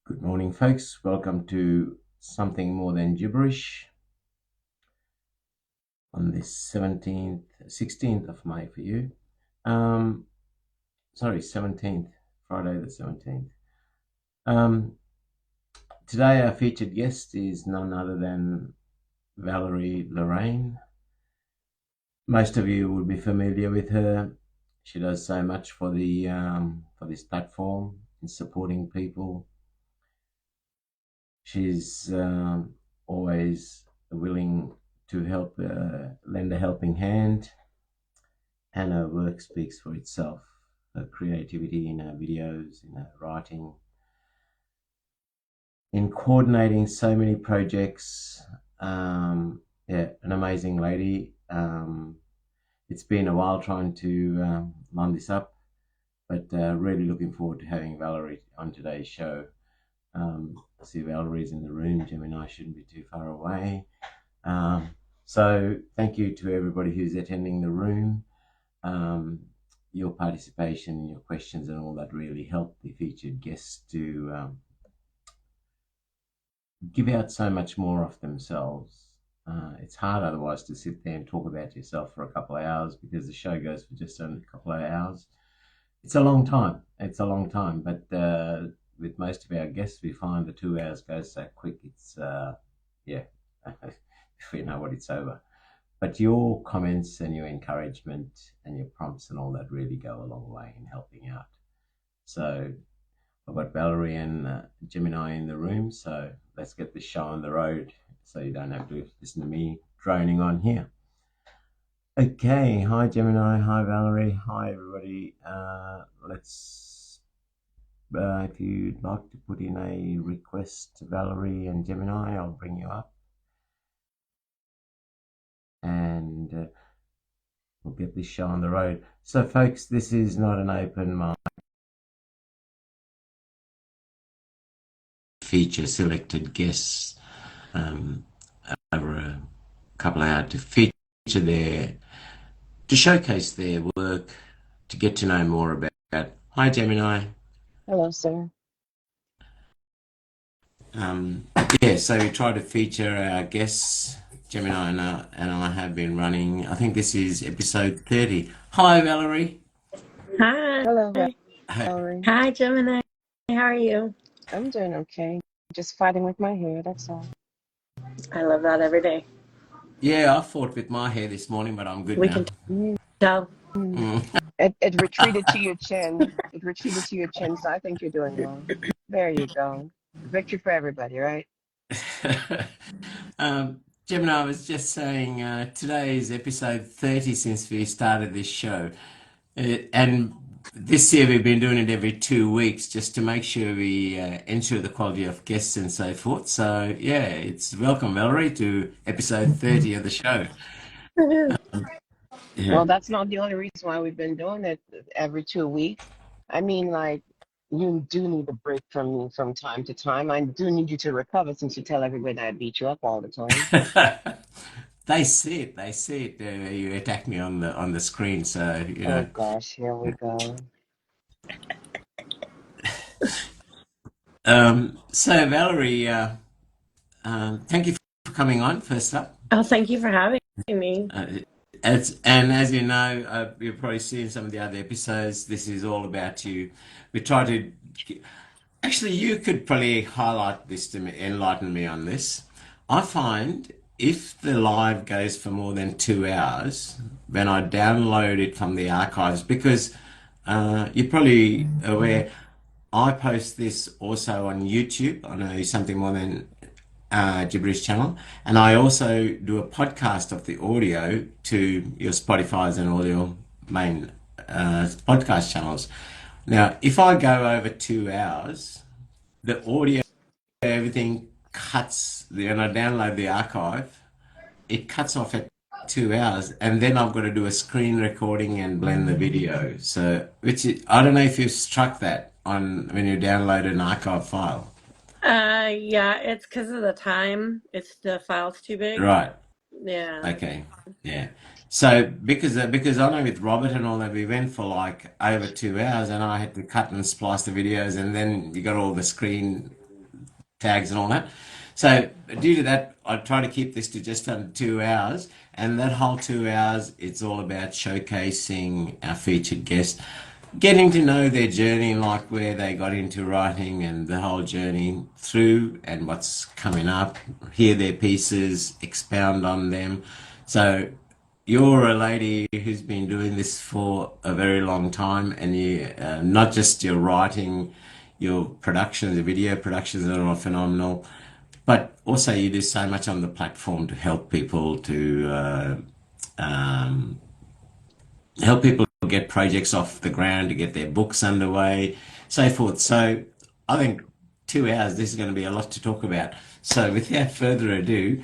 Good morning, folks. Welcome to Something More Than Gibberish on this 16th of May for you. Sorry, 17th, Friday the 17th. Today our featured guest is none other than Valerie Lorraine. Most of you will be familiar with her. She does so much for this platform in supporting people. She's always willing to help, lend a helping hand, and her work speaks for itself. Her creativity in her videos, in her writing, in coordinating so many projects. An amazing lady. It's been a while trying to line this up, but really looking forward to having Valerie on today's show. I see Valerie's in the room. Gemini shouldn't be too far away. So thank you to everybody who's attending the room. Your participation, your questions and all that really help the featured guests to give out so much more of themselves. It's hard otherwise to sit there and talk about yourself for a couple of hours, because the show goes for just only a couple of hours. It's a long time, but with most of our guests, we find the 2 hours goes so quick. It's we know what it's over. But your comments and your encouragement and your prompts and all that really go a long way in helping out. So I've got Valerie and Gemini in the room, so let's get this show on the road so you don't have to listen to me droning on here. Okay, hi Gemini, hi Valerie, hi everybody. If you'd like to put in a request to Valerie and Gemini, I'll bring you up. And we'll get this show on the road. So folks, this is not an open mic. Feature selected guests over a couple of hours to feature to showcase their work, to get to know more about. Hi Gemini. Hello, sir. So we try to feature our guests. Gemini and I have been running, I think this is episode 30. Hi Valerie. Hi. Hello, Valerie. Hi, Gemini. How are you? I'm doing okay. Just fighting with my hair, that's all. I love that every day. Yeah, I fought with my hair this morning, but I'm good We now. can tell. It retreated to your chin. It retreated to your chin, so I think you're doing well. There you go. Victory for everybody, right? Gemini, I was just saying, today is episode 30 since we started this show. And this year we've been doing it every 2 weeks just to make sure we ensure the quality of guests and so forth. So, yeah, it's welcome, Valerie, to episode 30 of the show. Yeah. Well, that's not the only reason why we've been doing it every 2 weeks. I mean, like, you do need a break from me from time to time. I do need you to recover, since you tell everybody that I beat you up all the time. They see it. They see it. You attack me on the screen, so you Oh know. gosh, here we go. So Valerie, thank you for coming on. First up, Oh, thank you for having me. as you know, you've probably seen some of the other episodes. This is all about you. We try to. Actually, you could probably highlight this to me, enlighten me on this. I find if the live goes for more than 2 hours, then I download it from the archives, because you're probably aware I post this also on YouTube. I know Something More Than Gibberish channel, and I also do a podcast of the audio to your Spotify's and all your main podcast channels. Now, if I go over 2 hours, the audio, everything cuts. When I download the archive, it cuts off at 2 hours, and then I've got to do a screen recording and blend the video. So, I don't know if you've struck that on when you download an archive file. Yeah, it's because of the time. The file's too big. Right. Yeah. Okay. Yeah. So because I know with Robert and all that, we went for like over 2 hours, and I had to cut and splice the videos, and then you got all the screen tags and all that. So due to that, I try to keep this to just under 2 hours, and that whole 2 hours, it's all about showcasing our featured guests, getting to know their journey, like where they got into writing and the whole journey through and what's coming up, hear their pieces, expound on them. So you're a lady who's been doing this for a very long time, and you not just your writing, your productions, the video productions are all phenomenal, but also you do so much on the platform to help people um, help people get projects off the ground, to get their books underway, so forth. So I think 2 hours, this is going to be a lot to talk about. So without further ado,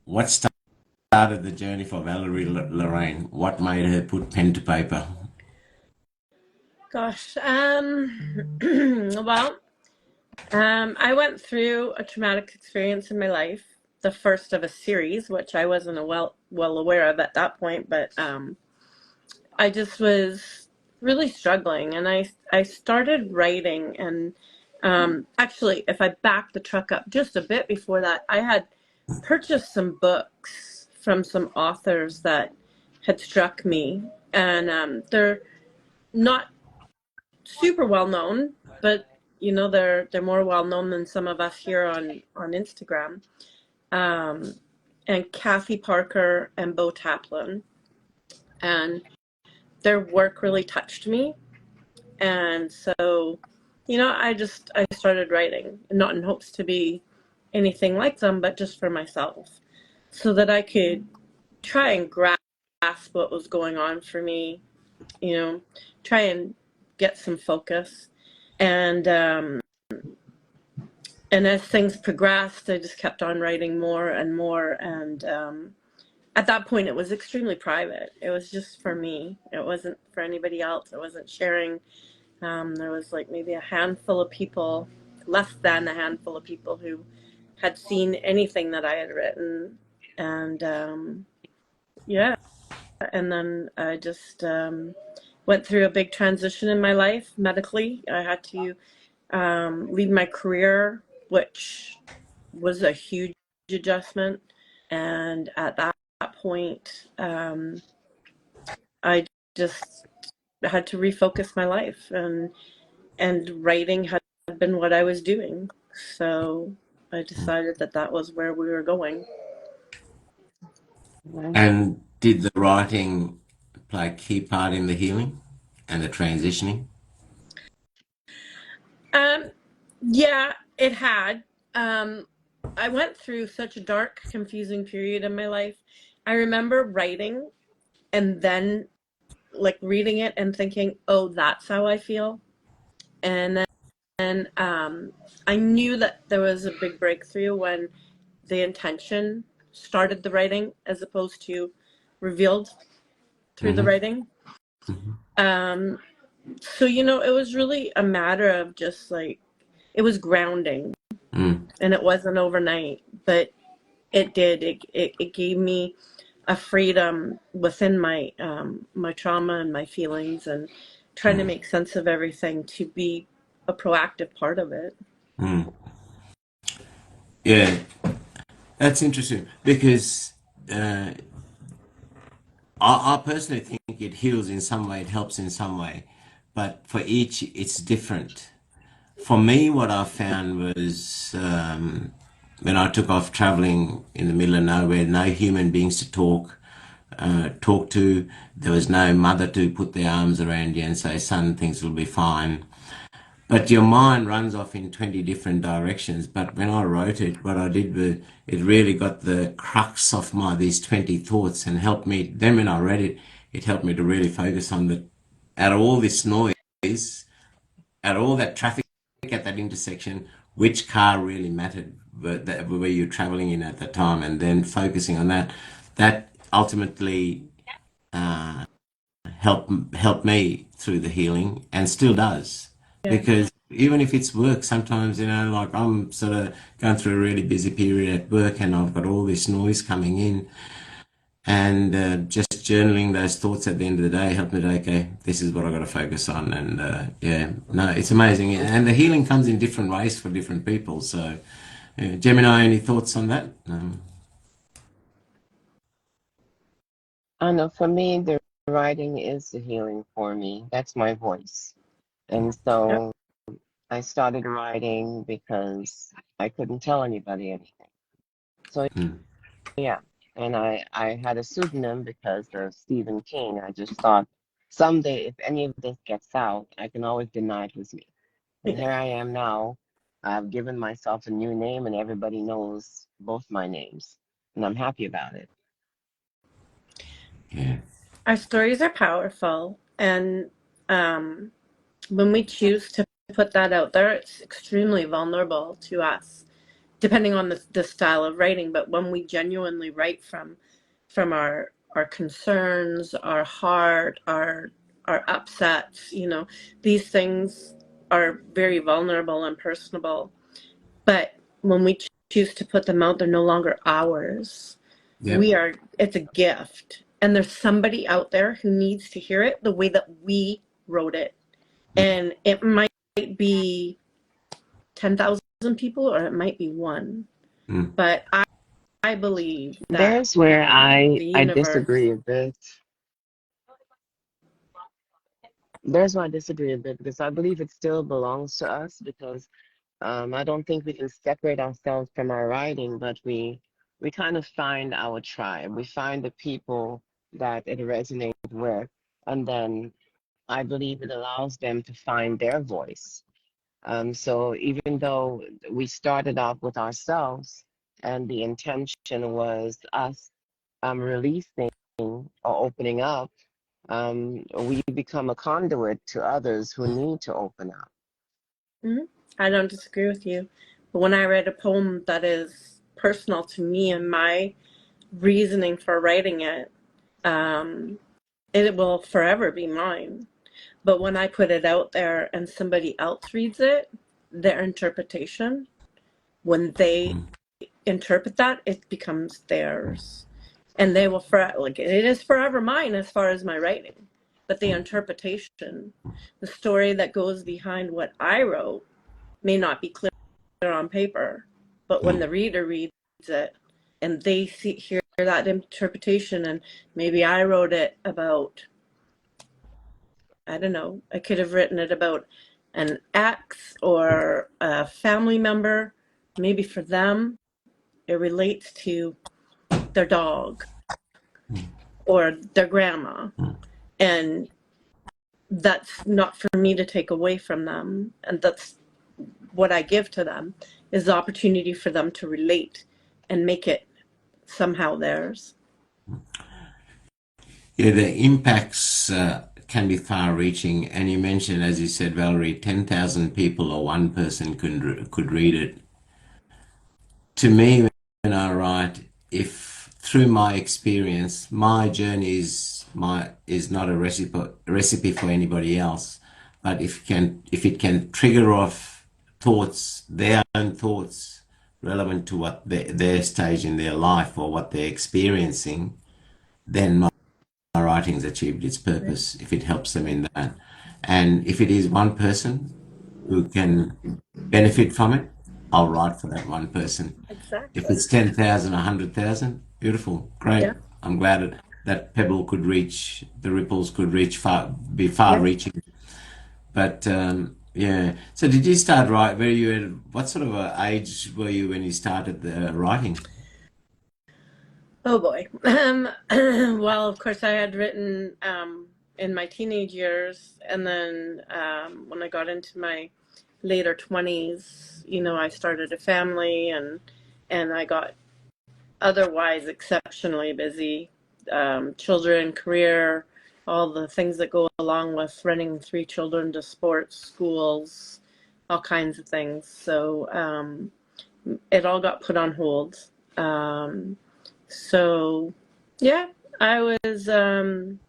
what started the journey for Valerie Lorraine? What made her put pen to paper? Gosh, well, I went through a traumatic experience in my life, the first of a series, which I wasn't well aware of at that point, but I just was really struggling, and I started writing, and actually, if I back the truck up just a bit before that, I had purchased some books from some authors that had struck me, and they're not super well known, but they're more well known than some of us here on Instagram. Um, and Kathy Parker and Bo Taplin, and their work really touched me. And so, I started writing, not in hopes to be anything like them, but just for myself, so that I could try and grasp what was going on for me, try and get some focus. And as things progressed, I just kept on writing more and more. And at that point, it was extremely private. It was just for me. It wasn't for anybody else. I wasn't sharing. There was like maybe a handful of people, less than a handful of people, who had seen anything that I had written. And yeah, and then I just went through a big transition in my life medically. I had to leave my career, which was a huge adjustment. And at that point, I just had to refocus my life, and writing had been what I was doing. So I decided that that was where we were going. And did the writing play a key part in the healing and the transitioning? Um, yeah, it had. Um, I went through such a dark, confusing period in my life. I remember writing and then like reading it and thinking, oh, that's how I feel. And then I knew that there was a big breakthrough when the intention started the writing as opposed to revealed through the Mm-hmm. writing. Um, so, it was really a matter of just like, it was grounding, Mm. and it wasn't overnight, but it gave me a freedom within my trauma and my feelings, and trying to Mm. make sense of everything to be a proactive part of it. Mm. Yeah, that's interesting because uh, I personally think it heals in some way, it helps in some way, but for each it's different. For me, what I found was when I took off traveling in the middle of nowhere, no human beings to talk to. There was no mother to put their arms around you and say, "Son, things will be fine." But your mind runs off in 20 different directions. But when I wrote it, what I did was it really got the crux of these 20 thoughts and helped me. Then when I read it, it helped me to really focus on out of all this noise, out of all that traffic at that intersection, which car really mattered, were you traveling in at the time, and then focusing on that ultimately helped me through the healing and still does. Yeah. Because even if it's work, sometimes, like I'm sort of going through a really busy period at work and I've got all this noise coming in. and just journaling those thoughts at the end of the day helped me to, okay, this is what I got to focus on. And yeah, no, it's amazing. And the healing comes in different ways for different people. So, Gemini, any thoughts on that? I know for me, the writing is the healing for me. That's my voice. And Yep. so I started writing because I couldn't tell anybody anything. So Mm. yeah, and I had a pseudonym because of Stephen King. I just thought someday if any of this gets out, I can always deny it was me. And Yeah. here I am now. I've given myself a new name, and everybody knows both my names, and I'm happy about it. Yeah. Our stories are powerful, and um, when we choose to put that out there, it's extremely vulnerable to us, depending on the style of writing. But when we genuinely write from our concerns, our heart, our upsets, these things are very vulnerable and personable. But when we choose to put them out, they're no longer ours. Yep. It's a gift. And there's somebody out there who needs to hear it the way that we wrote it. And it might be 10,000 people or it might be one. Mm. But I believe that There's where the I universe. disagree a bit. There's why I disagree a bit because I believe it still belongs to us because I don't think we can separate ourselves from our writing, but we kind of find our tribe. We find the people that it resonates with, and then I believe it allows them to find their voice. So even though we started off with ourselves and the intention was us releasing or opening up, we become a conduit to others who need to open up. Mhm. I don't disagree with you. But when I write a poem that is personal to me and my reasoning for writing it, um, it will forever be mine. But when I put it out there and somebody else reads it, their interpretation, when they Mm. interpret that, it becomes theirs. And they will forever, like it is forever mine as far as my writing. But the interpretation, the story that goes behind what I wrote may not be clear on paper, but when Mm. the reader reads it and they hear that interpretation, and maybe I wrote it about, I don't know, I could have written it about an ex or a family member. Maybe for them, it relates to their dog or their grandma. Mm. And that's not for me to take away from them. And that's what I give to them, is the opportunity for them to relate and make it somehow theirs. Yeah, the impacts can be far-reaching, and you mentioned, as you said, Valerie, 10,000 people or one person could read it. To me, when I write, if through my experience, my journey is not a recipe for anybody else, but if it can trigger off thoughts, their own thoughts, relevant to what their stage in their life or what they're experiencing, then my writing's achieved its Right. purpose if it helps them in that. And if it is one person who can benefit from it, I'll write for that one person. If Exactly. it's 10,000, 100,000, beautiful, great. Yeah. I'm glad that pebble could reach, the ripples could reach be far Yeah. reaching. But yeah, so did you start write? Were you what sort of a age were you when you started the writing? Oh boy. Well, of course, I had written in my teenage years, and then when I got into my later 20s, I started a family, and I got otherwise exceptionally busy. Children, career, all the things that go along with running three children to sports, schools, all kinds of things. So it all got put on hold. Um, so yeah, I was um,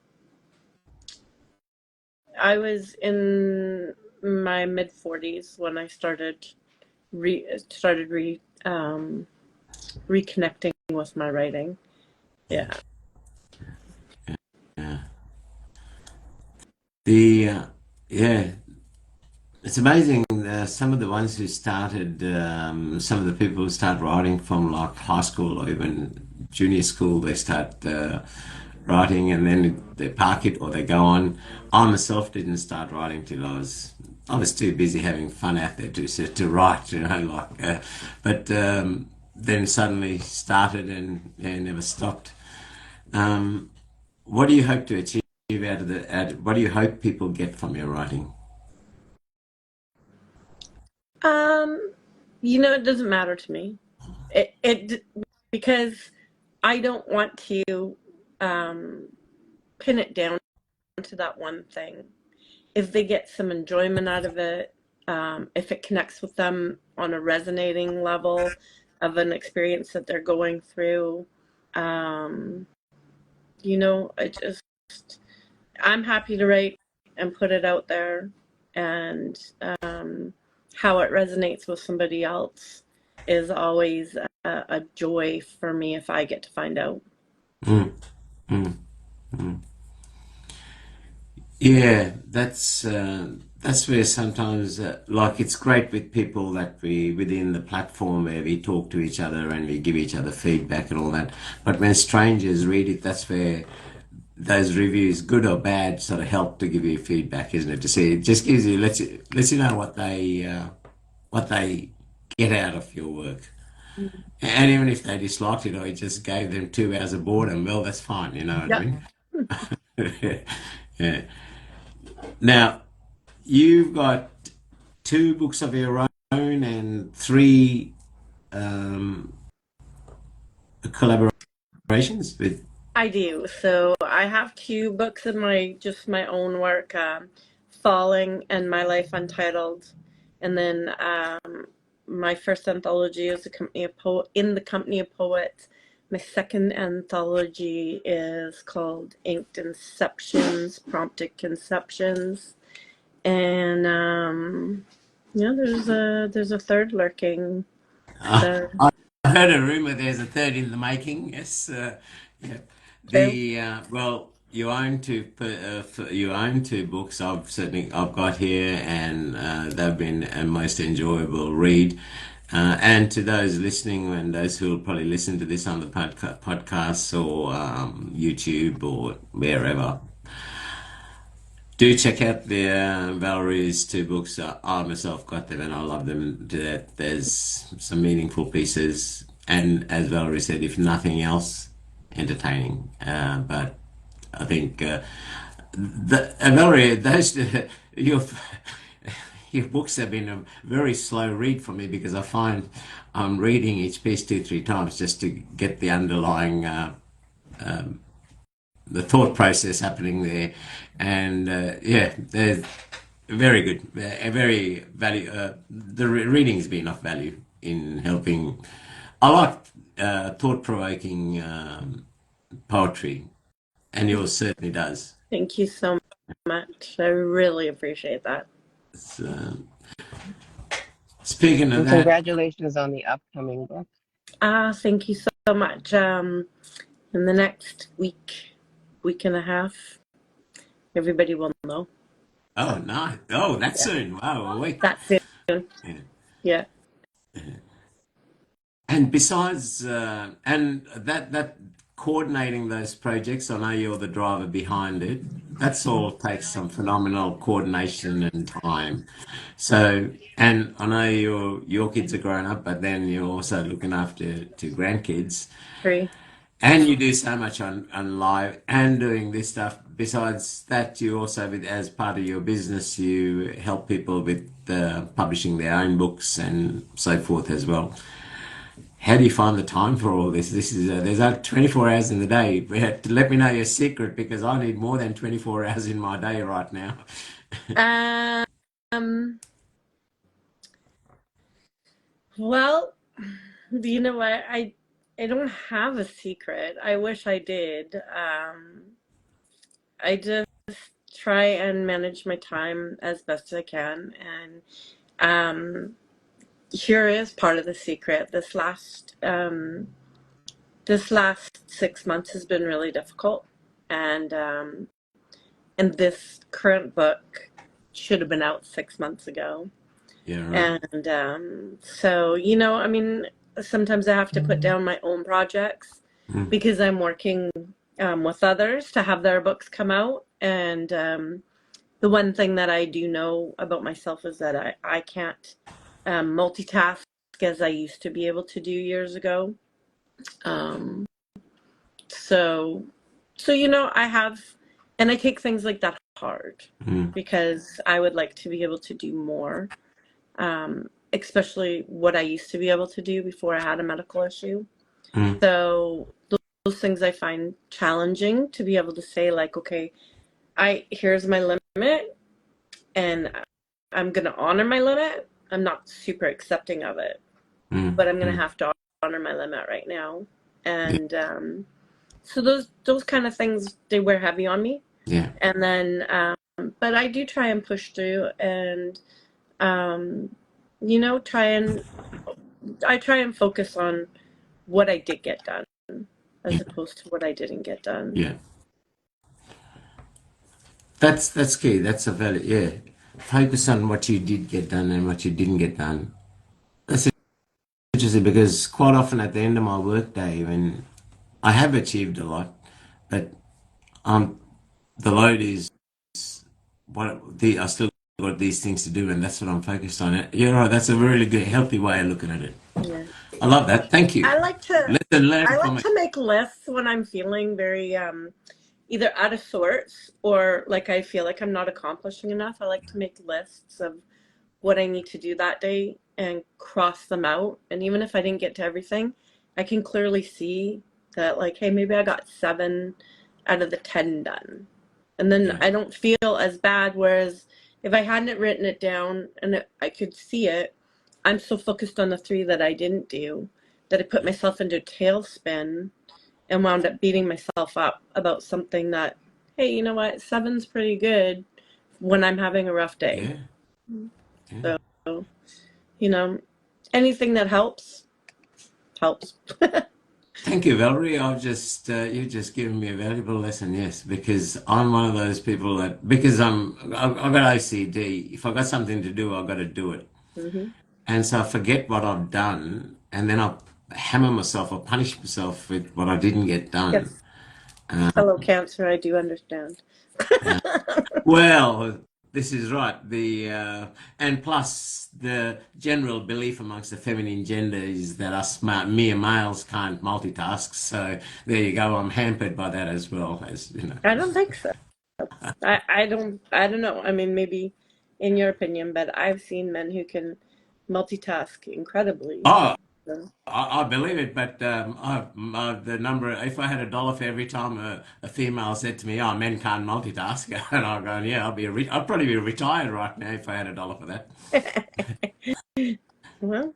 I was in my mid 40s when I started reconnecting with my writing. Yeah. Yeah, it's amazing. Some of the ones who started, some of the people who start writing from like high school or even junior school, they start writing and then they park it or they go on. I myself didn't start writing till I was too busy having fun out there to write, like. But then suddenly started and yeah, never stopped. Um, what do you hope to achieve out of what do you hope people get from your writing? Um, it doesn't matter to me. It because I don't want to um, pin it down to that one thing. If they get some enjoyment out of it, if it connects with them on a resonating level of an experience that they're going through, um, I just I'm happy to write and put it out there, and how it resonates with somebody else is always a joy for me if I get to find out. Mm, mm, mm. Yeah, that's where sometimes like it's great with people that we within the platform where we talk to each other and we give each other feedback and all that. But when strangers read it, that's where those reviews, good or bad, sort of help to give you feedback, isn't it? To see it just gives you lets you know what they get out of your work. And even if they disliked it or it just gave them 2 hours of boredom, well, that's fine. You know what I Yep. mean? Yeah. Now, you've got two books of your own and three um, collaborations with. I do. So I have two books of my own work, Falling and My Life Untitled, and then my first anthology is in the Company of Poets. My second anthology is called Inked Inceptions, Prompted Conceptions, and yeah, there's a third lurking. So I heard a rumor there's a third in the making. Yes, yeah. true. Well, you own you own two books. I've got here, and they've been a most enjoyable read. And to those listening and those who will probably listen to this on the podcasts or YouTube or wherever, do check out the Valerie's two books. I myself got them and I love them to death. There's some meaningful pieces, and as Valerie said, if nothing else, entertaining. But I think Valerie, those your your books have been a very slow read for me because I find I'm reading each piece two, three times just to get the underlying the thought process happening there, and yeah, they're very good, a very value. The reading's been of value in helping. I like thought-provoking poetry, and yours certainly does. Thank you so much. I really appreciate that. So, speaking of And that, congratulations on the upcoming book. Thank you so much. In the next week and a half, everybody will know. oh no, oh that's Yeah, soon. Wow, a week. that's it. Yeah. Yeah. And besides, and that coordinating those projects, I know you're the driver behind it. That's all takes some phenomenal coordination and time. So, and I know your kids are grown up, but then you're also looking after two grandkids, Agree. and you do so much on live and doing this stuff. Besides that, you also, as part of your business, you help people with publishing their own books and so forth as well. How do you find the time for all this? This is there's 24 hours in the day. Let me know your secret because I need more than 24 hours in my day right now. Um. Well, what? I don't have a secret. I wish I did. I just try and manage my time as best as I can, and here is part of the secret. This last 6 months has been really difficult, and this current book should have been out 6 months ago. Yeah, right. And so, I mean, sometimes I have to put down my own projects Mm, because I'm working with others to have their books come out. And the one thing that I do know about myself is that I can't multitask as I used to be able to do years ago. Um, so, I have, and I take things like that hard mm, because I would like to be able to do more, especially what I used to be able to do before I had a medical issue. mm, So those things I find challenging to be able to say like, okay, here's my limit, and I'm going to honor my limit. I'm not super accepting of it, mm, but I'm going to mm. have to honor my limit right now. Yeah, And so those kind of things, they wear heavy on me. yeah. And then, but I do try and push through, and um, I try and focus on what I did get done Yeah, as opposed to what I didn't get done. yeah. That's key. That's a valid. Yeah, focus on what you did get done and what you didn't get done. That's interesting because quite often at the end of my workday, when I have achieved a lot, but um, the load is I still got these things to do, and that's what I'm focused on. You're right. That's a really good, healthy way of looking at it. Yeah. I love that. Thank you. I like to Lesson I learned for like me. to make lists when I'm feeling very either out of sorts or like I feel like I'm not accomplishing enough. I like to make lists of what I need to do that day and cross them out. And even if I didn't get to everything, I can clearly see that like, hey, maybe I got 7 out of the 10 done. And then Yeah, I don't feel as bad. Whereas if I hadn't written it down and I could see it, I'm so focused on the 3 that I didn't do that I put myself into a tailspin and wound up beating myself up about something that, hey, you know what, 7's pretty good when I'm having a rough day. yeah, yeah. So, you know, anything that helps, helps. Thank you, Valerie. You've just given me a valuable lesson. Yes, because I'm one of those people that because I've got OCD. If I got something to do, I've got to do it, Hmm. and so I forget what I've done, and then I hammer myself or punish myself with what I didn't get done. Yes. Hello, Cancer. I do understand. Uh, Well, this is right. The and plus the general belief amongst the feminine gender is that us mere males can't multitask. So there you go. I'm hampered by that as well as you know. I don't think so. I don't know. I mean, maybe in your opinion, but I've seen men who can multitask incredibly. Oh, So. I believe it, but the number. If I had $1 for every time a female said to me, "Oh, men can't multitask," and I'm going, "Yeah, I'd probably be retired right now if I had $1 for that." Well,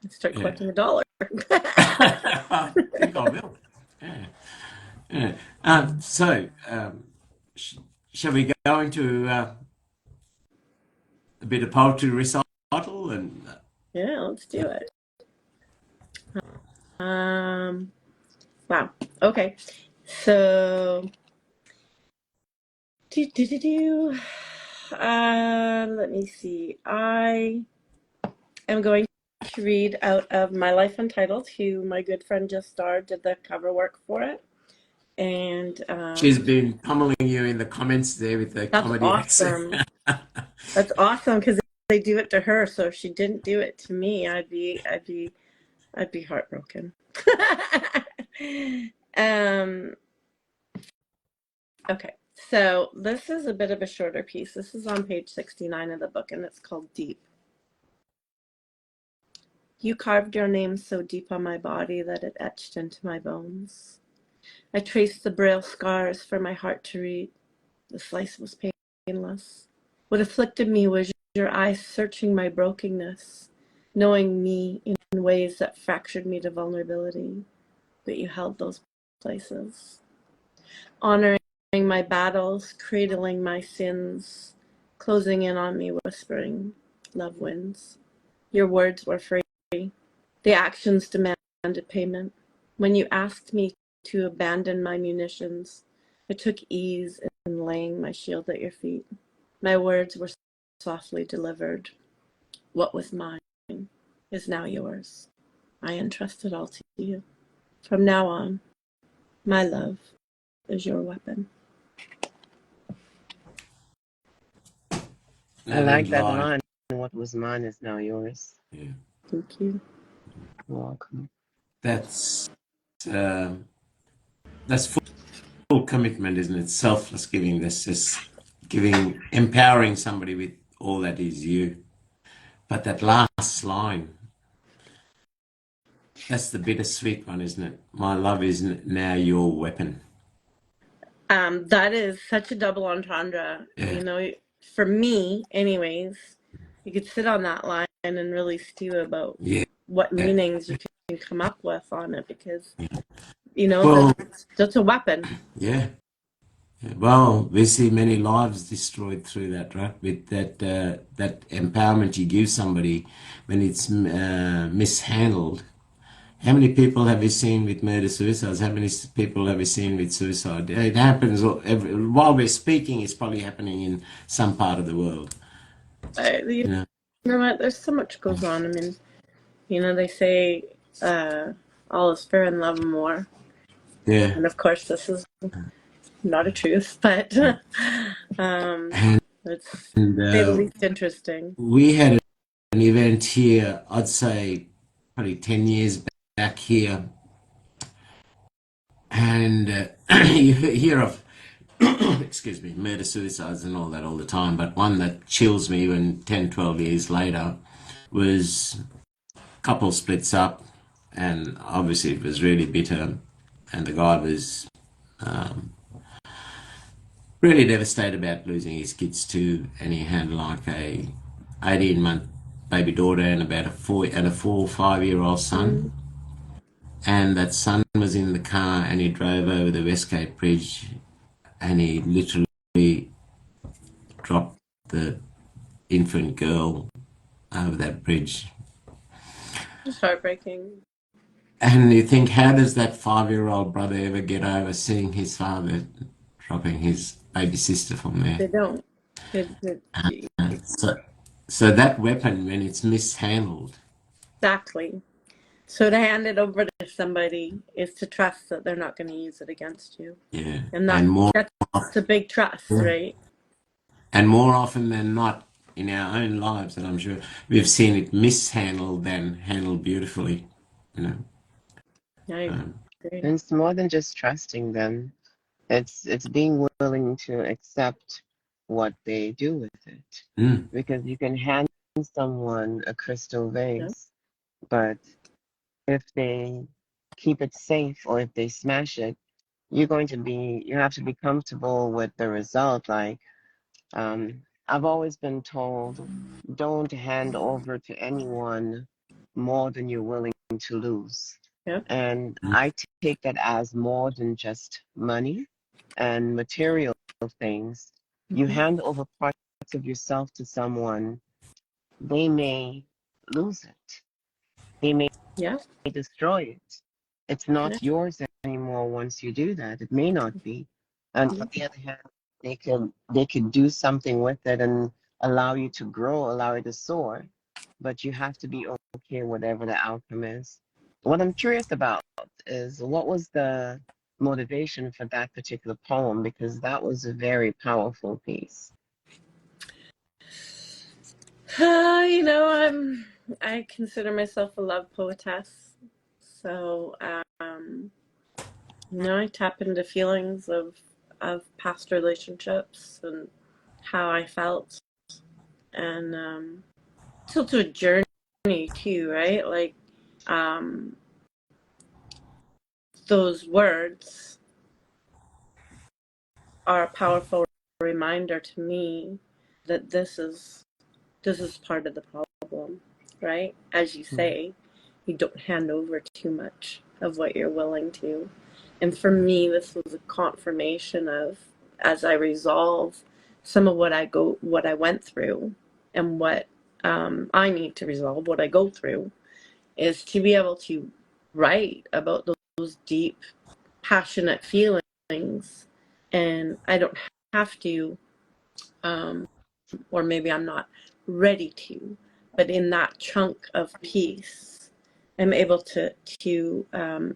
let's start Yeah. collecting $1. I think I will. Yeah. Yeah. Sh shall we go into a bit of poetry recital and Yeah, let's do it. Um, wow. Okay. So, let me see. I am going to read out of My Life Untitled, who my good friend Just Star did the cover work for it. And she's been pummeling you in the comments there with the that's comedy accent. awesome. That's awesome because they do it to her. So if she didn't do it to me, I'd be heartbroken. um, okay, so this is a bit of a shorter piece. This is on page 69 of the book, and it's called Deep. You carved your name so deep on my body that it etched into my bones. I traced the braille scars for my heart to read. The slice was painless. What afflicted me was your eyes searching my brokenness, knowing me in ways that fractured me to vulnerability, but you held those places. Honoring my battles, cradling my sins, closing in on me, whispering, love wins. Your words were free. The actions demanded payment. When you asked me to abandon my munitions, I took ease in laying my shield at your feet. My words were softly delivered. What was mine is now yours. I entrust it all to you. From now on, my love is your weapon. I That like end that line. line. What was mine is now yours. Yeah. Thank you. You're welcome. That's um, that's full commitment, isn't it? Selfless giving. That's just giving, empowering somebody with all that is you. But that last line, that's the bittersweet one, isn't it? My love is now your weapon. That is such a double entendre. Yeah, For me, anyways, you could sit on that line and really stew about yeah, what yeah. meanings you can come up with on it because, Well, that's a weapon. yeah. Yeah. Well, we see many lives destroyed through that, right? With that empowerment you give somebody when it's mishandled. How many people have you seen with murder suicides? How many people have you seen with suicide? It happens while we're speaking. It's probably happening in some part of the world. You You know? know what? There's so much goes on. I mean, they say all is fair in love and war. Yeah. And of course, this is not a truth, but And it's to say the least interesting. we had an event here. I'd say probably 10 years back here, and you hear of excuse me, murder suicides and all that all the time, but one that chills me when 10, 12 years later was couple splits up, and obviously it was really bitter, and the guy was really devastated about losing his kids too, and he had like a 18-month baby daughter and about a 4 or 5 year old son, Mm, and that son was in the car and he drove over the Westgate Bridge and he literally dropped the infant girl over that bridge. it's heartbreaking. And you think, how does that 5 year old brother ever get over seeing his father dropping his baby sister from there? They don't. It- So, so that weapon, when it's mishandled, exactly. So to hand it over to somebody is to trust that they're not going to use it against you, yeah, and and that's a big trust, right? more often than not in our own lives, and I'm sure we've seen it mishandled than handled beautifully. You know, I um, agree. And it's more than just trusting them. It's being willing to accept what they do with it. mm, Because you can hand someone a crystal Yeah. vase, but if they keep it safe or if they smash it, you have to be comfortable with the result. Like, I've always been told, don't hand over to anyone more than you're willing to lose. Yeah. And I take that as more than just money and material things. You Mhm. hand over parts of yourself to someone, they may lose it. They may Yeah. destroy it. It's Yeah. not yours anymore once you do that. It may not be. And Yeah. on the other hand, they can do something with it and allow you to grow, allow you to soar. But you have to be okay whatever the outcome is. What I'm curious about is what was the motivation for that particular poem? Because that was a very powerful piece. I consider myself a love poetess. So, I tap into feelings of past relationships and how I felt, and it's also a journey too, right? Like, um, those words are a powerful reminder to me that this is part of the problem, right? As you say, you don't hand over too much of what you're willing to. And for me, this was a confirmation of, as I resolve some of what I went through, and what I need to resolve, what I go through, is to be able to write about those deep, passionate feelings, and I don't have to or maybe I'm not ready to, but in that chunk of peace, I'm able to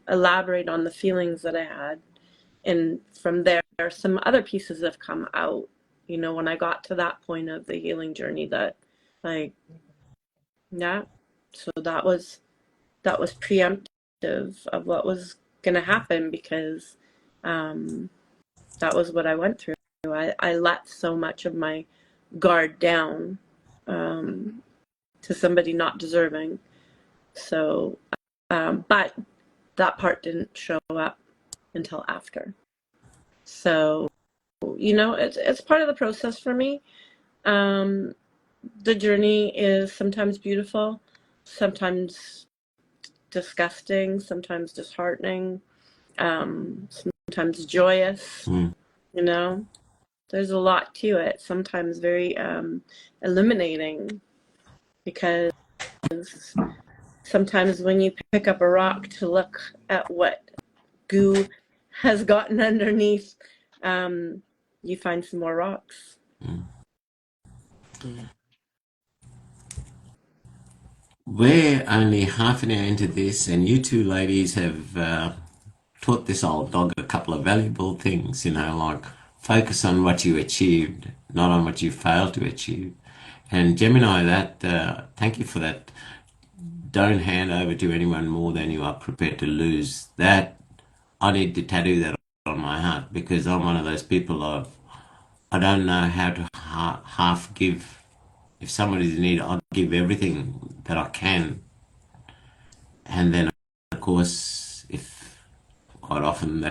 elaborate on the feelings that I had, and from there, some other pieces have come out. When I got to that point of the healing journey, that like, yeah, so that was preemptive of what was going to happen, because that was what I went through. I let so much of my guard down to somebody not deserving. So, but that part didn't show up until after. So, it's part of the process for me. The journey is sometimes beautiful, sometimes disgusting, sometimes disheartening, sometimes joyous. Mm. There's a lot to it. Sometimes very illuminating, because sometimes when you pick up a rock to look at what goo has gotten underneath, you find some more rocks. Mm. We're only half an hour into this, and you two ladies have taught this old dog a couple of valuable things, like focus on what you achieved, not on what you failed to achieve. And Gemini, thank you for that. Don't hand over to anyone more than you are prepared to lose. That, I need to tattoo that on my heart, because I'm one of those people I don't know how to half give. If somebody's in need, I'll give everything that I can. And then, of course, if quite often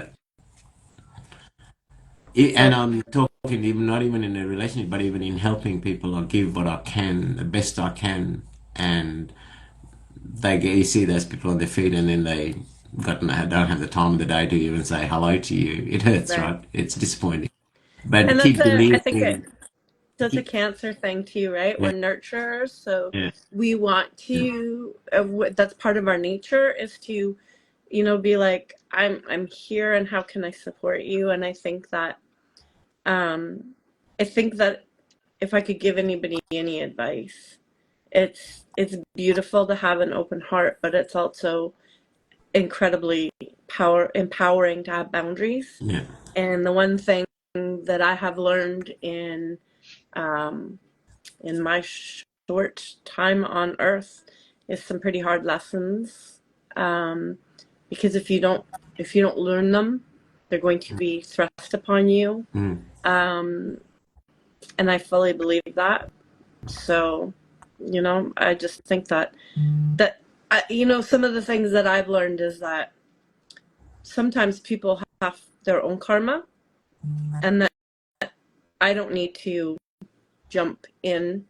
and I'm talking even not even in a relationship, but even in helping people, I give what I can, the best I can, and you see those people on their feet, and then they don't have the time of the day to even say hello to you. It hurts, Right. right? It's disappointing. But And keep I think believing. that's a Cancer thing too, right? Yeah, We're nurturers, so yeah, we want yeah, to. That's part of our nature, is to, be like, I'm here, and how can I support you? And um, I think that if I could give anybody any advice, it's beautiful to have an open heart, but it's also incredibly empowering to have boundaries. yeah, And the one thing that I have learned um, in my short time on Earth is some pretty hard lessons. Um, because if you don't learn them, they're going to be thrust upon you. mm, Um, and I fully believe that. So, I just think that some of the things that I've learned is that sometimes people have their own karma, and that I don't need to jump in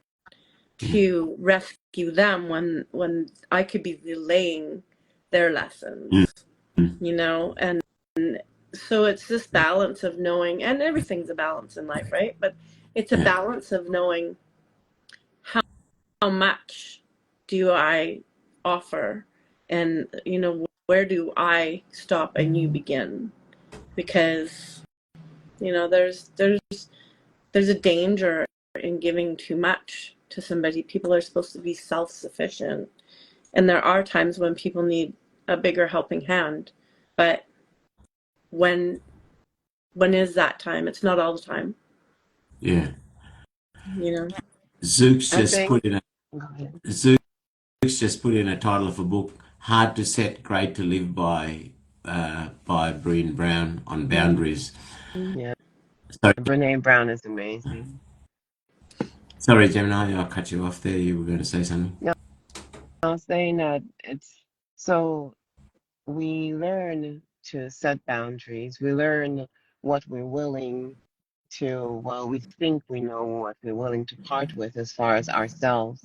mm, to rescue them when I could be relaying their mm, lessons, mm. and so it's this balance of knowing, and everything's a balance in life, right? But it's a Yeah, balance of knowing how much do I offer, and where do I stop and you begin, because there's a danger in giving too much to somebody. People are supposed to be self-sufficient, and there are times when people need a bigger helping hand, but when when is that time? It's not all the time. yeah. you know Zook's I just think. put in a Go ahead. Zook's just put in a title of a book, "Hard to Set, Great to Live by Breen Brown on boundaries." Yeah, Sorry, Brene Brown is amazing. sorry, Gemini, I cut you off there. You were going to say something. No, I was saying that it's so we learn to set boundaries. We learn what we're willing to, well, we think we know what we're willing to part with as far as ourselves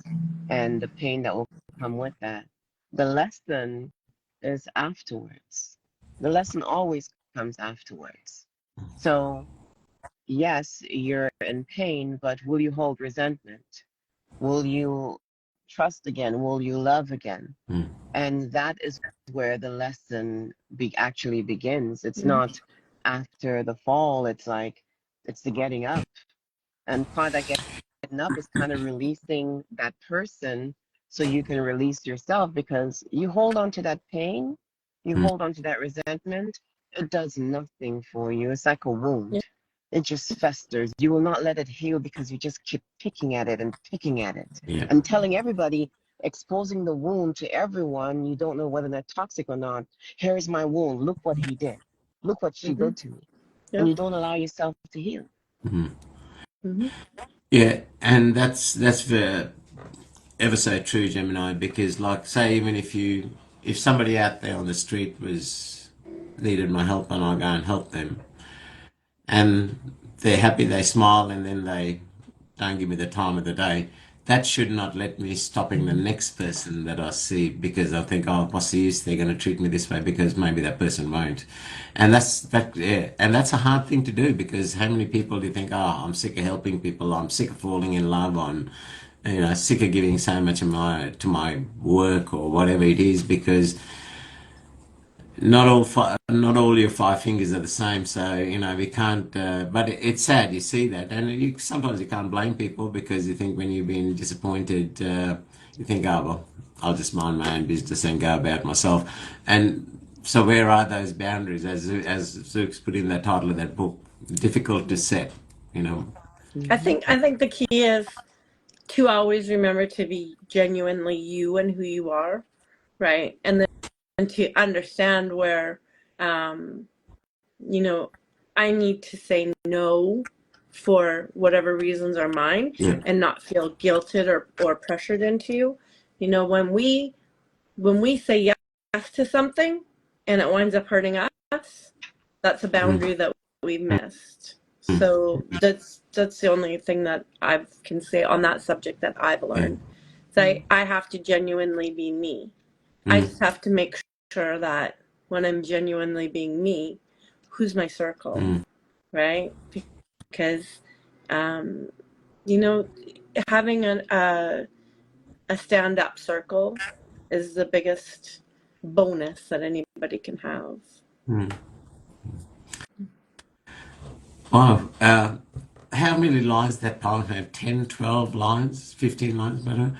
and the pain that will come with that. The lesson is afterwards. The lesson always comes afterwards. So, yes, you're in pain, but will you hold resentment? Will you trust again? Will you love again? Mm, And that is where the lesson actually begins. It's Mhm. not after the fall, it's like it's the getting up. And part that up is kind of releasing that person so you can release yourself, because you hold on to that pain, you Mm. hold on to that resentment, it does nothing for you. It's like a Yeah. wound. It just festers. You will not let it heal because you just keep picking at it and picking at it Yeah. and telling everybody, exposing the wound to everyone. You don't know whether they're toxic or not. Here is my wound. Look what he did. Look what she Mm-hmm. did to me. And Yep. you don't allow yourself to heal. Mm-hmm. Mm-hmm. Yeah, and that's the ever so true, Gemini, because like say even if somebody out there on the street was needed my help and I go and help them and they're happy, they smile and then they don't give me the time of the day, that should not let me stopping the next person that I see because I think, oh, what's the use? They're going to treat me this way because maybe that person won't, and yeah, and that's a hard thing to do because how many people do you think, oh, I'm sick of helping people, I'm sick of falling in love, on, sick of giving so much of my to my work or whatever it is because not all your five fingers are the same. So we can't. But it's sad. You see that, and sometimes you can't blame people because you think when you've been disappointed, you think, oh well, I'll just mind my own business and go about myself. And so, where are those boundaries? As Zook's put in the title of that book, difficult to set. You know. Mhm. I think the key is to always remember to be genuinely you and who you are, right? And then to understand where, um, you know, I need to say no for whatever reasons are mine Yeah. and not feel guilted or pressured into. When we say yes to something and it winds up hurting us, that's a Mm, boundary that we've missed. mm, So that's the only thing that I can say on that subject that I've yeah. learned. So I have to genuinely be me. I Mm, just have to make sure that when I'm genuinely being me, who's my circle, mm, right? Because um, you know, having a stand up circle is the biggest bonus that anybody can have. mm. Wow. How many lines that poem have? 10, 12 lines, 15 lines, whatever.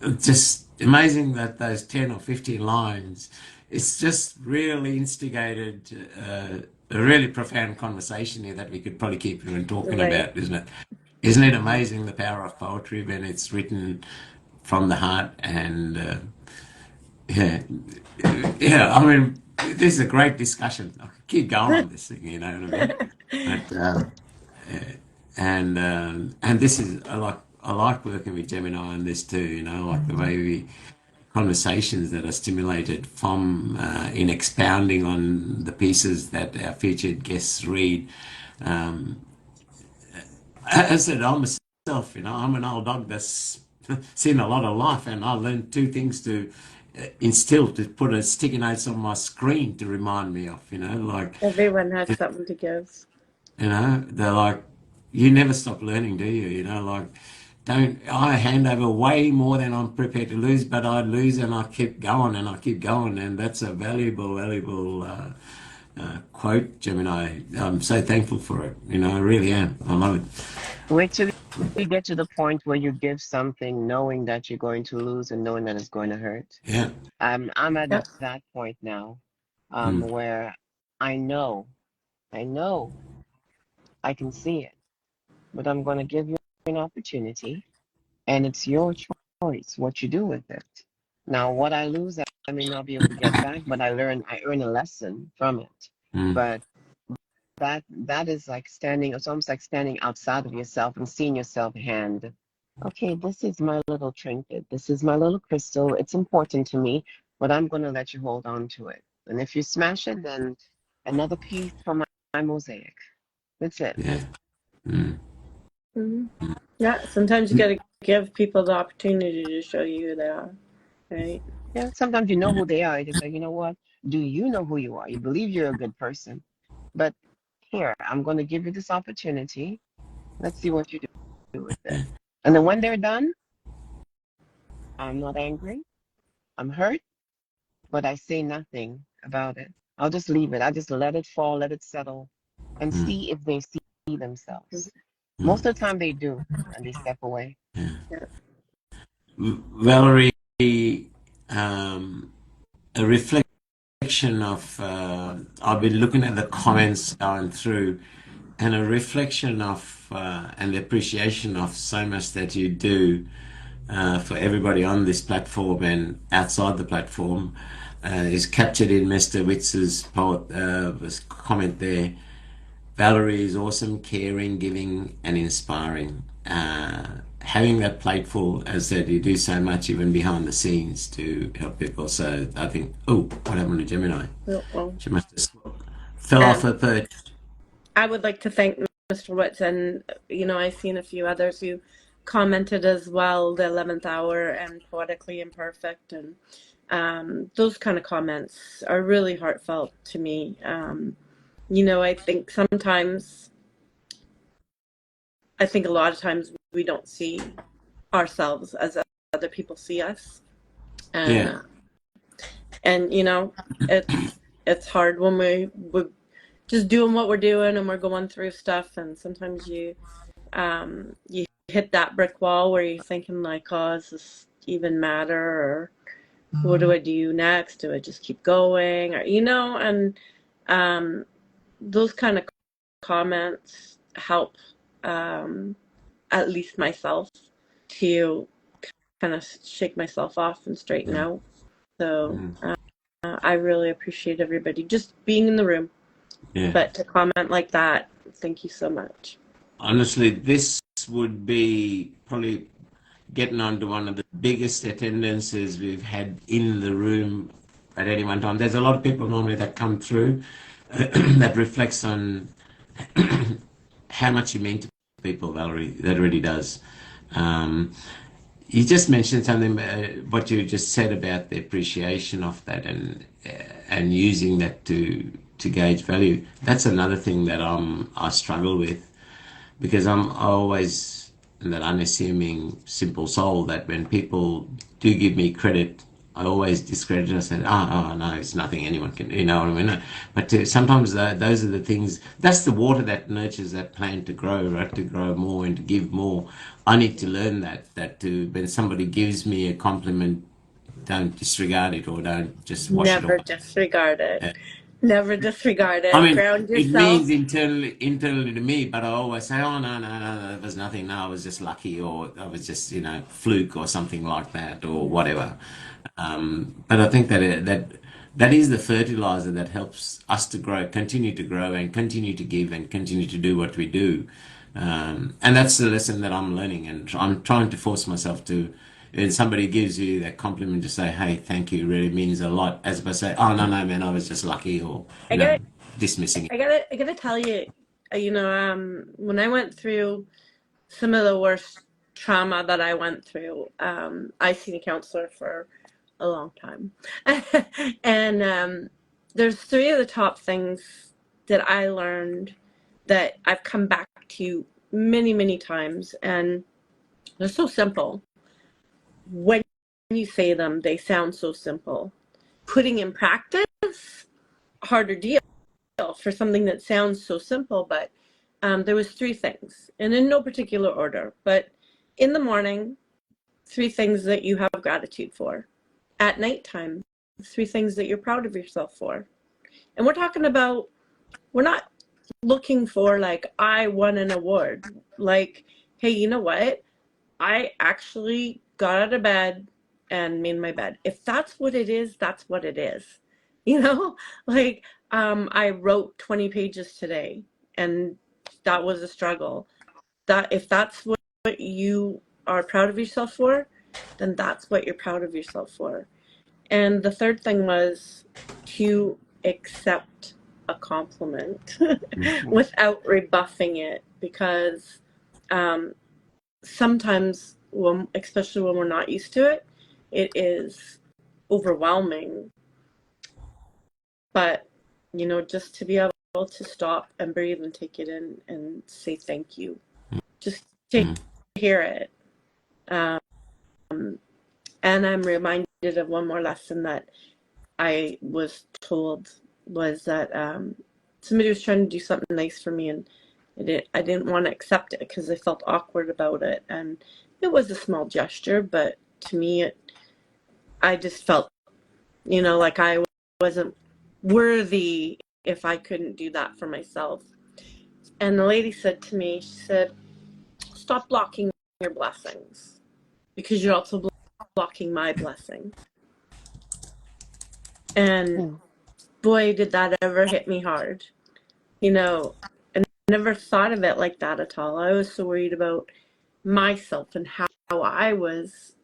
It's just amazing that those 10 or 15 lines, it's just really instigated a really profound conversation here that we could probably keep even talking Right. about, isn't it? Isn't it amazing the power of poetry when it's written from the heart and yeah, yeah. I mean, this is a great discussion. I could keep going on this thing, you know what I mean? But and this is I like working with Gemini on this too. Like the way we conversations that are stimulated from in expounding on the pieces that our featured guests read. Um, I said, I'm myself, I'm an old dog that's seen a lot of life, and I learned two things to instill to put a sticky notes on my screen to remind me of, like, Everyone has something to give. they're like, you never stop learning, do you? Like, don't I hand over way more than I'm prepared to lose, but I lose and I keep going and I keep going, and that's a valuable quote, Gemini. I'm so thankful for it. I really am. I love it. Wait till you get to the point where you give something knowing that you're going to lose and knowing that it's going to hurt. Yeah. I'm at Yep. that point now, Mm, where I know, I know I can see it, but I'm going to give you an opportunity, and it's your choice what you do with it. Now, what I lose, I may not be able to get back, but I earn a lesson from it. mm, But that is like standing, it's almost like standing outside of yourself and seeing yourself hand. Okay, this is my little trinket. This is my little crystal. It's important to me, but I'm going to let you hold on to it. And if you smash it, then another piece from my mosaic. That's it. yeah. Mm, Hmm. Yeah, sometimes you got to give people the opportunity to show you who they are, right? Yeah, sometimes you know yeah. who they are. You just say, you know what? Do you know who you are? You believe you're a good person. But here, I'm going to give you this opportunity. Let's see what you do with it. Yeah. And then when they're done, I'm not angry. I'm hurt, but I say nothing about it. I'll just leave it. I just let it fall, let it settle, and Mm, see if they see themselves. Most of the time they do, and they step away. Yeah. Valerie, um, a reflection of, I've been looking at the comments going through, and a reflection of, and the appreciation of so much that you do for everybody on this platform and outside the platform is captured in Mr. Witz's comment there. Valerie is awesome, caring, giving, and inspiring. Having that plateful, as I said, you do so much even behind the scenes to help people. So I think, oh, what happened to Gemini? Well, She must have fell off um, her perch. I would like to thank Mr. Witz, and I've seen a few others who commented as well, the 11th hour and poetically imperfect, and those kind of comments are really heartfelt to me. I think sometimes, I think a lot of times we don't see ourselves as other people see us, and Yeah, it's hard when we're just doing what we're doing and we're going through stuff, and sometimes you hit that brick wall where you're thinking like, oh, does this even matter, or what do I do next? Do I just keep going, or and those kind of comments help, at least myself, to kind of shake myself off and straighten out. So I really appreciate everybody just being in the room. yeah. But to comment like that, thank you so much. Honestly, this would be probably getting on to one of the biggest attendances we've had in the room at any one time. There's a lot of people normally that come through that reflects on how much you mean to people, Valerie. That really does. Um, you just mentioned something, what you just said about the appreciation of that and using that to gauge value. That's another thing that I struggle with because I always that unassuming simple soul that when people do give me credit, I always discredit it. I said, oh no, it's nothing anyone can, you know what I mean? But sometimes those are the things, that's the water that nurtures that plant to grow, right? To grow more and to give more. I need to learn when somebody gives me a compliment, don't disregard it or don't just wash it Never away. disregard it. Never disregard I it. mean, Ground it means yourself. internally to me, but I always say, "Oh no, there was nothing. No, I was just lucky, or I was just fluke, or something like that, or whatever." But I think that is the fertilizer that helps us to grow, continue to grow, and continue to give, and continue to do what we do. And that's the lesson that I'm learning, and I'm trying to force myself to. When somebody gives you that compliment, to say, "Hey, thank you," really means a lot. As opposed to say, "Oh no, man, I was just lucky," or I gotta, dismissing it. I gotta tell you, when I went through some of the worst trauma that I went through, I seen a counselor for a long time, and there's three of the top things that I learned that I've come back to many, many times, and they're so simple. When you say them, they sound so simple. Putting in practice, harder deal for something that sounds so simple. But there was three things, and in no particular order. But in the morning, three things that you have gratitude for. At nighttime, three things that you're proud of yourself for. And we're talking about, we're not looking for like, I won an award. Like, hey, you know what? I actually got out of bed and made my bed. If that's what it is, that's what it is. You know, like I wrote 20 pages today, and that was a struggle. That if that's what you are proud of yourself for, then that's what you're proud of yourself for. And the third thing was to accept a compliment Mhm. without rebuffing it, because um, sometimes, especially when we're not used to it, it is overwhelming. But just to be able to stop and breathe and take it in and say thank you, just to hear it. Um, and I'm reminded of one more lesson that I was told, was that somebody was trying to do something nice for me, and I didn't want to accept it because I felt awkward about it, and it was a small gesture, but to me, I just felt, like I wasn't worthy if I couldn't do that for myself. And the lady said to me, she said, "Stop blocking your blessings because you're also blocking my blessing." And Hmm. boy, did that ever hit me hard. And I never thought of it like that at all. I was so worried about myself and how I was,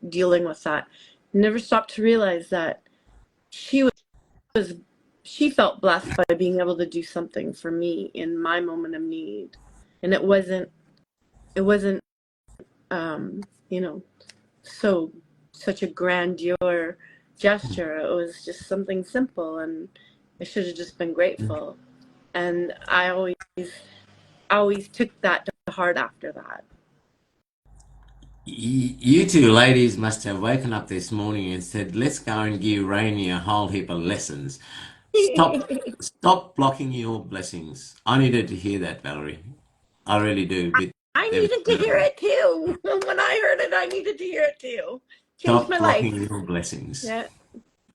dealing with that. Never stopped to realize that she was, she felt blessed by being able to do something for me in my moment of need. And it wasn't, um, you know, so, such a grandeur gesture. It was just something simple, and I should have just been grateful. And I always took that to heart after that. You two ladies must have woken up this morning and said, "Let's go and give Rainy a whole heap of lessons." Stop blocking your blessings. I needed to hear that, Valerie. I really do. With I everything needed to that hear I it too. When I heard it, I needed to hear it too. Changed stop my blocking life. your blessings. Yeah,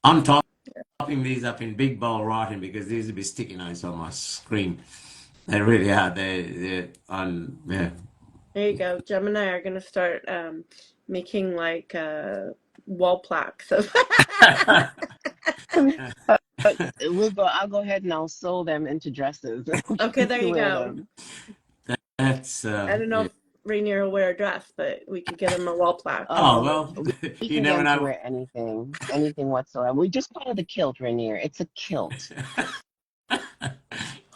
I'm typing these up in big bold writing because these will be sticky notes on my screen. They really are. They're on. Yeah. there you go. Gemini are gonna start making like wall plaques of. I'll go ahead and I'll sew them into dresses. Okay, You there can you wear go. them. That's I don't know yeah. if Rainier will wear a dress, but we could get him a wall plaque. Oh Oh, well, we you can get never them to know. wear anything whatsoever. We just call it a kilt, Rainier. It's a kilt.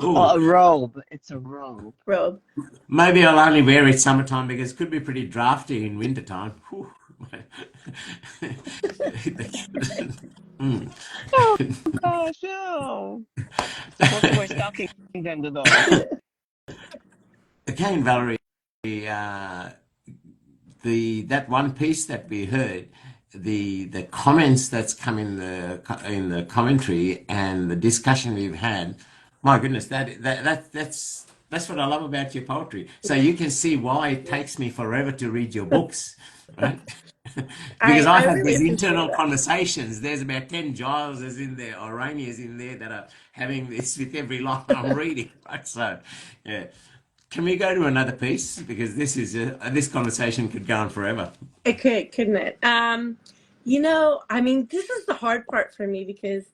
Ooh, Oh, a robe. It's a robe. Robe. maybe I'll only wear it summertime because it could be pretty drafty in wintertime. Whew. Mm. Oh gosh, no. Supposed to wear stockings under those. Again, Valerie, uh, the that one piece that we heard, the comments that's come in the commentary and the discussion we've had, my goodness, that's what I love about your poetry. So you can see why it takes me forever to read your books, right? Because I I have really these appreciate internal it. conversations. There's about 10 Gileses in there, Oranias in there that are having this with every line I'm reading, right? So, yeah. Can we go to another piece? Because this conversation could go on forever. It could, couldn't it? I mean, this is the hard part for me because,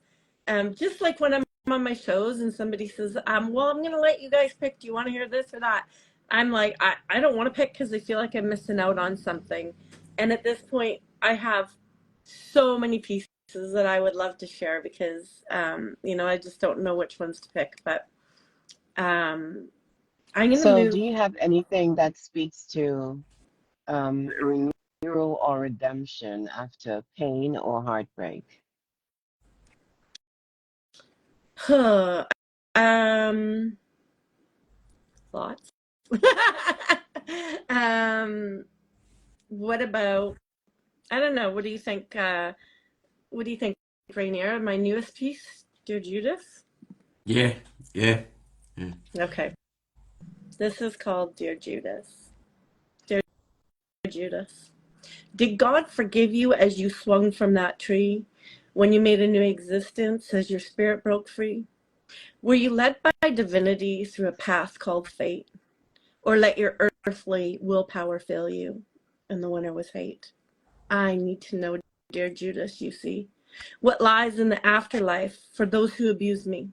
just like when I'm on my shows and somebody says, well, I'm gonna let you guys pick. Do you want to hear this or that? I'm like, I don't want to pick because I feel like I'm missing out on something. And at this point, I have so many pieces that I would love to share because, I just don't know which ones to pick. But um, I'm gonna So, do move. you have anything that speaks to renewal or redemption after pain or heartbreak? um, Thoughts? um, what about, I don't know, what do you think? What do you think, Rainier? My newest piece, Dear Judith? Yeah, yeah, yeah. Okay. This is called Dear Judith. Dear Judith. Did God forgive you as you swung from that tree? When you made a new existence as your spirit broke free? Were you led by divinity through a path called fate? Or let your earthly willpower fail you and the winner was hate? I need to know, dear Judas, you see, what lies in the afterlife for those who abuse me.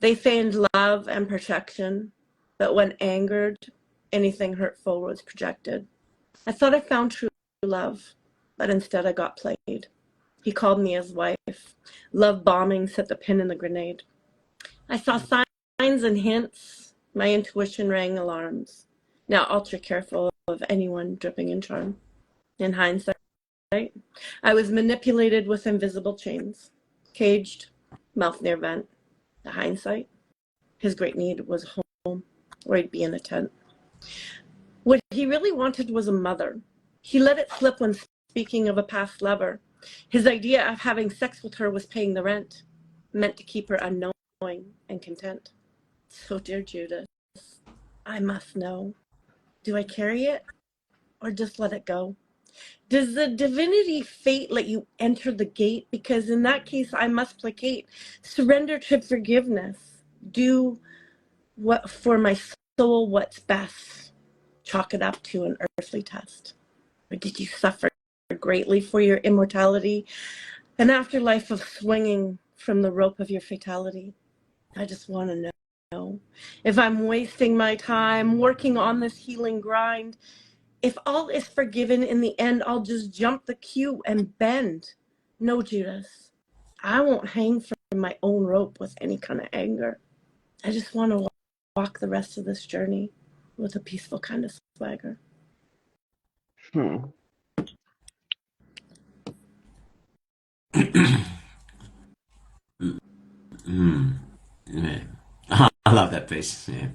They feigned love and protection, but when angered, anything hurtful was projected. I thought I found true love, but instead I got played. He called me his wife. Love bombing set the pin in the grenade. I saw signs and hints. My intuition rang alarms. Now ultra careful of anyone dripping in charm. In hindsight, I was manipulated with invisible chains, caged, mouth near vent. The hindsight, his great need was home, where he'd be in a tent. What he really wanted was a mother. He let it slip when speaking of a past lover. His idea of having sex with her was paying the rent, meant to keep her unknowing and content. So, dear Judith, I must know. Do I carry it or just let it go? Does the divinity fate let you enter the gate? Because in that case, I must placate, surrender to forgiveness, do what for my soul what's best, chalk it up to an earthly test. Or did you suffer greatly for your immortality, an afterlife of swinging from the rope of your fatality? I just want to know if I'm wasting my time working on this healing grind. If all is forgiven in the end, I'll just jump the queue and bend. No, Judas, I won't hang from my own rope with any kind of anger. I just want to walk the rest of this journey with a peaceful kind of swagger. Hmm. Yeah. I love that piece. Yeah.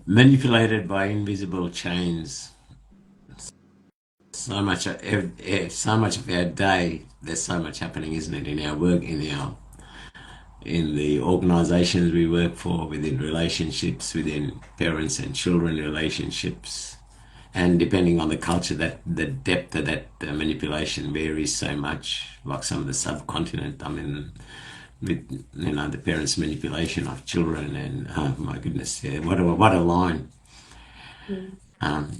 Manipulated by invisible chains. So much of our day. There's so much happening, isn't it, in our work, in the organizations we work for, within relationships, within parents and children relationships, and depending on the culture, that the depth of that manipulation varies so much. Like some of the subcontinent, I mean, with the parents' manipulation of children, and oh my goodness, yeah, what a line. Mm.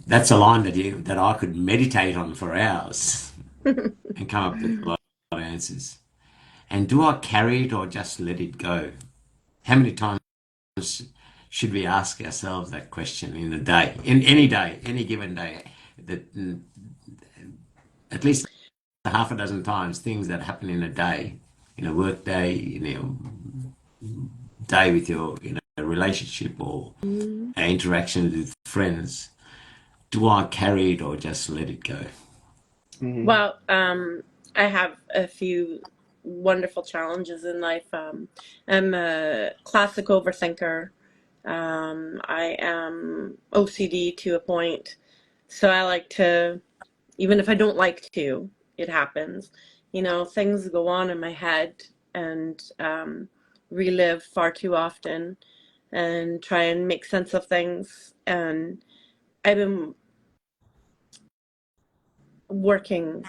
That's a line that I could meditate on for hours and come up with a lot of answers. And do I carry it or just let it go? How many times should we ask ourselves that question in a day, in any day, any given day? That at least a half a dozen times, things that happen in a day, in a work day, in a day with your relationship or Mm. interactions with friends. Do I carry it or just let it go? Hmm. Well, I have a few wonderful challenges in life. I'm a classic overthinker. I am OCD to a point. So I like to, even if I don't like to, it happens. Things go on in my head and relive far too often and try and make sense of things. And I've been working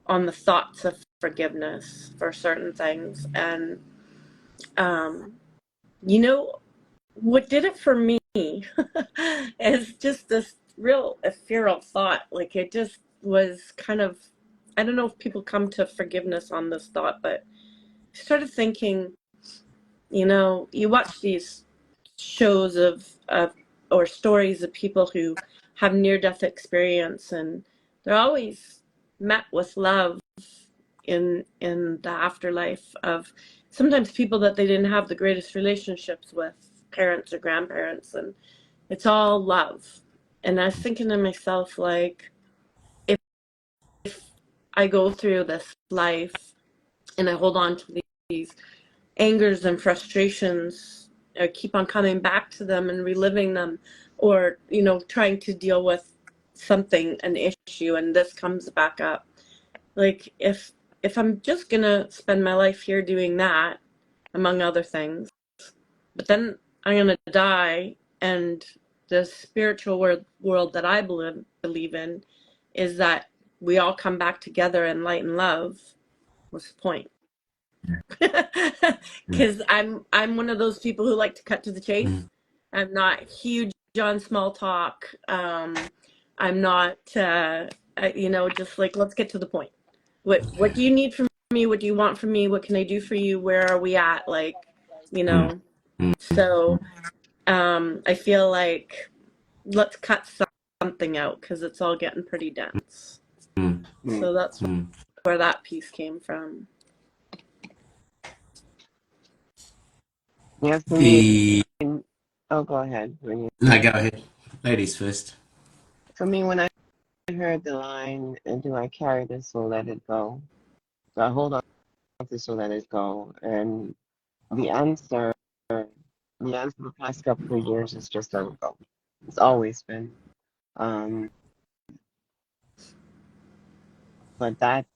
on the thoughts of forgiveness for certain things. And, um, you know, what did it for me is just this real ethereal thought. Like it just was kind of, I don't know if people come to forgiveness on this thought, but I started thinking, you watch these shows of or stories of people who have near-death experience, and they're always met with love in the afterlife of sometimes people that they didn't have the greatest relationships with, parents or grandparents, and it's all love. And I was thinking to myself, like, if I go through this life and I hold on to these angers and frustrations, or keep on coming back to them and reliving them, or trying to deal with something, an issue, and this comes back up, like if I'm just gonna spend my life here doing that, among other things, but then I'm gonna die, and the spiritual world that I believe in is that we all come back together in light and love. What's the point? Because I'm one of those people who like to cut to the chase. I'm not huge on small talk. I'm not, just like, let's get to the point. What do you need from me? What do you want from me? What can I do for you? Where are we at? Like, you know. So I feel like let's cut something out because it's all getting pretty dense. So that's where that piece came from. Yeah, for me, The oh, go ahead. When No, go ahead, ladies first. For me, when I heard the line, and do I carry this or let it go? So I hold on to this or let it go. And the answer, the past couple of years is just let it go. It's always been. Um, but that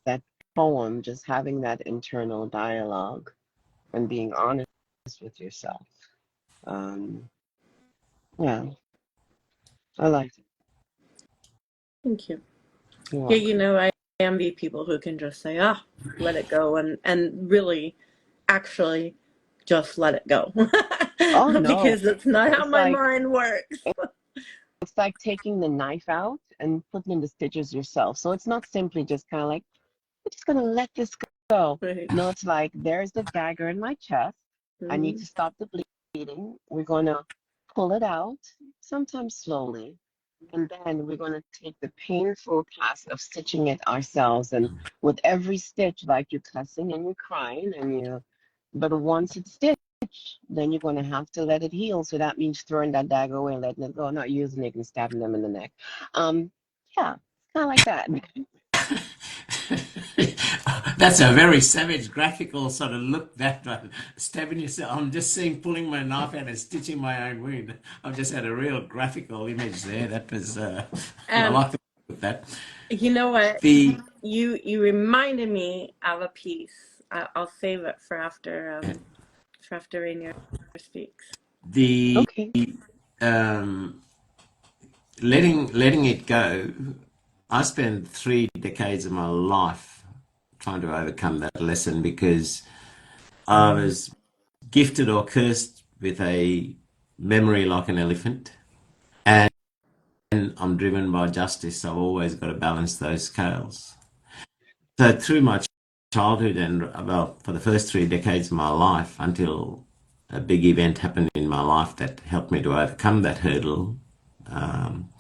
poem, just having that internal dialogue and being honest with yourself, Yeah, I like it. Thank you. You're Yeah, welcome. I envy people who can just say, ah, let it go, and really actually just let it go. Oh no, Because it's not how it's my like mind works. it's like taking the knife out and putting in the stitches yourself. So it's not simply just kind of like, I'm just gonna let this go. Right. No, it's like there's the dagger in my chest. I need Hmm. to stop the bleeding. We're gonna pull it out, sometimes slowly, and then we're gonna take the painful task of stitching it ourselves. And with every stitch, like you're cussing and you're crying, but once it's stitched, then you're gonna have to let it heal. So that means throwing that dagger away and letting it go, not using it and stabbing them in the neck. Um, yeah, kind of like that. That's a very savage graphical sort of look, that one. Stabbing yourself. I'm just seeing pulling my knife out and stitching my own wound. I've just had a real graphical image there. That was, I Um, like the look of that. you know what? The, You reminded me of a piece. I'll save it for after Rainier speaks. the, Okay. um, letting it go. I spent 3 decades of my life trying to overcome that lesson because I was gifted or cursed with a memory like an elephant, and I'm driven by justice. So I've always got to balance those scales. So through my childhood and, well, for the first 3 decades of my life, until a big event happened in my life that helped me to overcome that hurdle, um,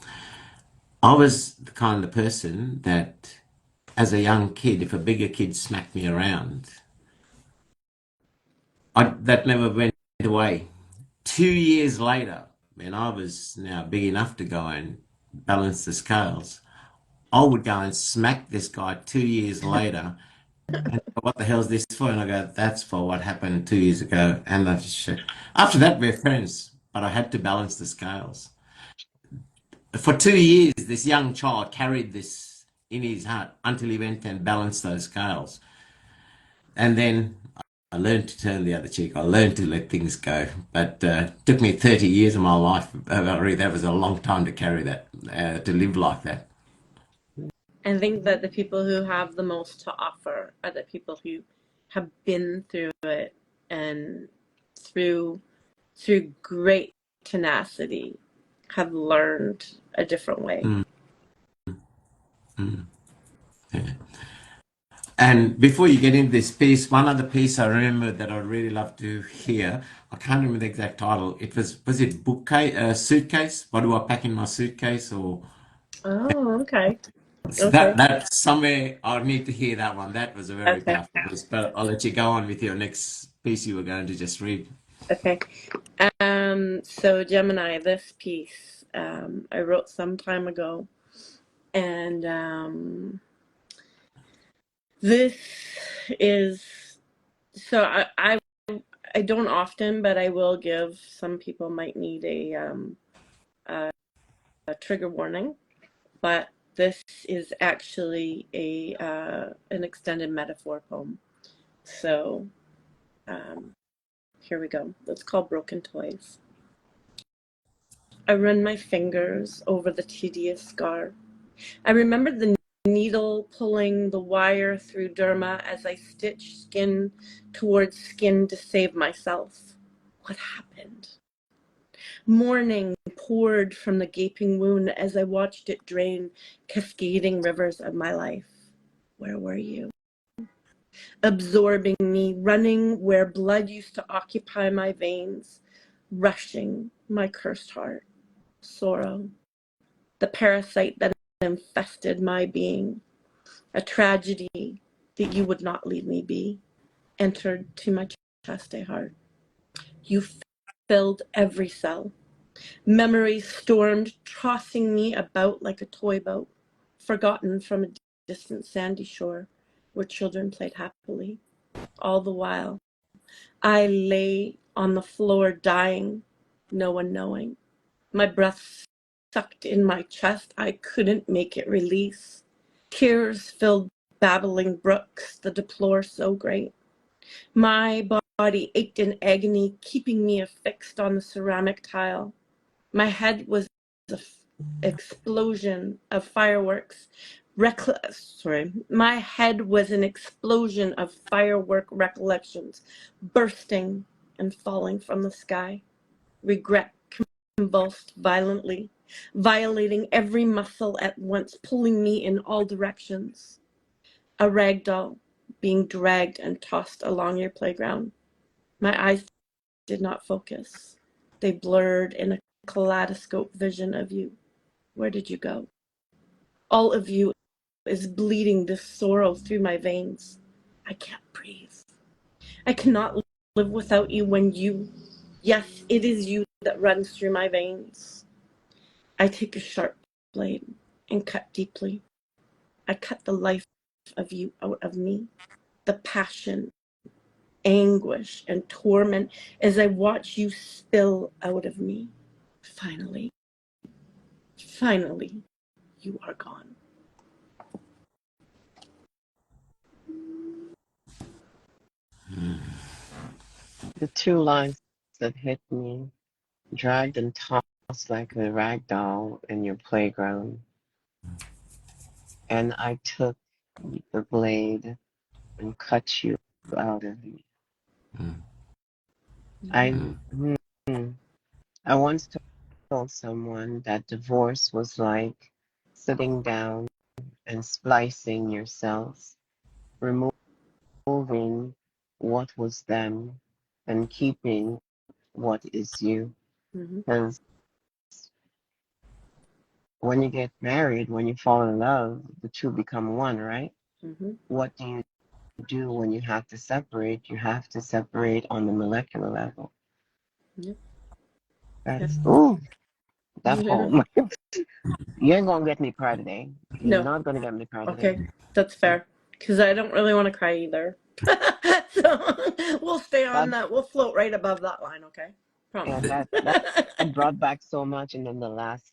I was the kind of person that, as a young kid, if a bigger kid smacked me around, that never went away. 2 years later, when I was now big enough to go and balance the scales, I would go and smack this guy 2 years later. And what the hell's this for? And I go, that's for what happened 2 years ago. And after that, we're friends. But I had to balance the scales. For 2 years, this young child carried this in his heart until he went and balanced those scales. And then I learned to turn the other cheek. I learned to let things go. But it took me 30 years of my life, Valerie. That was a long time to carry that, to live like that. I think that the people who have the most to offer are the people who have been through it and through great tenacity have learned a different way. Mm, mm, yeah. And before you get into this piece, one other piece I remember that I'd really love to hear. I can't remember the exact title. Was it bookcase, suitcase? What do I pack in my suitcase? Or Oh, okay. that Okay. that somewhere I need to hear that one. That was a very Okay. powerful piece. But I'll let you go on with your next piece you were going to just read. Okay. So Gemini, this piece, I wrote some time ago, and this is so I don't often, but I will give. Some people might need a, a trigger warning, but this is actually a an extended metaphor poem. So um, here we go. It's called Broken Toys. I run my fingers over the tedious scar. I remember the needle pulling the wire through derma as I stitched skin towards skin to save myself. What happened? Morning poured from the gaping wound as I watched it drain cascading rivers of my life. Where were you? Absorbing me, running where blood used to occupy my veins, rushing my cursed heart. Sorrow, the parasite that infested my being, a tragedy that you would not leave me be, entered to my chest a heart. You filled every cell. Memories stormed, tossing me about like a toy boat, forgotten from a distant sandy shore where children played happily. All the while, I lay on the floor dying, no one knowing. My breath sucked in my chest. I couldn't make it release. Tears filled babbling brooks, the deplore so great. My body ached in agony, keeping me affixed on the ceramic tile. My head was an explosion of fireworks. My head was an explosion of firework recollections, bursting and falling from the sky. Regret convulsed violently, violating every muscle at once, pulling me in all directions. A rag doll being dragged and tossed along your playground. My eyes did not focus. They blurred in a kaleidoscope vision of you. Where did you go? All of you is bleeding this sorrow through my veins. I can't breathe. I cannot live without you when you, yes, it is you that runs through my veins. I take a sharp blade and cut deeply. I cut the life of you out of me, the passion, anguish, and torment as I watch you spill out of me. Finally, you are gone. The two lines that hit me: dragged and tossed like a rag doll in your playground. And I took the blade and cut you out of me. I, hmm, I once told someone that divorce was like sitting down and splicing your cells, removing what was them and keeping what is you. Because when you get married, when you fall in love, the two become one, right? What do you do when you have to separate? You have to separate on the molecular level. That's, ooh, that poem. You ain't gonna get me cry today. You're No. not gonna get me cry today. Okay, that's fair. Because I don't really want to cry either. So we'll stay on that. We'll float right above that line, okay? Promise. Yeah, that brought back so much, and then the last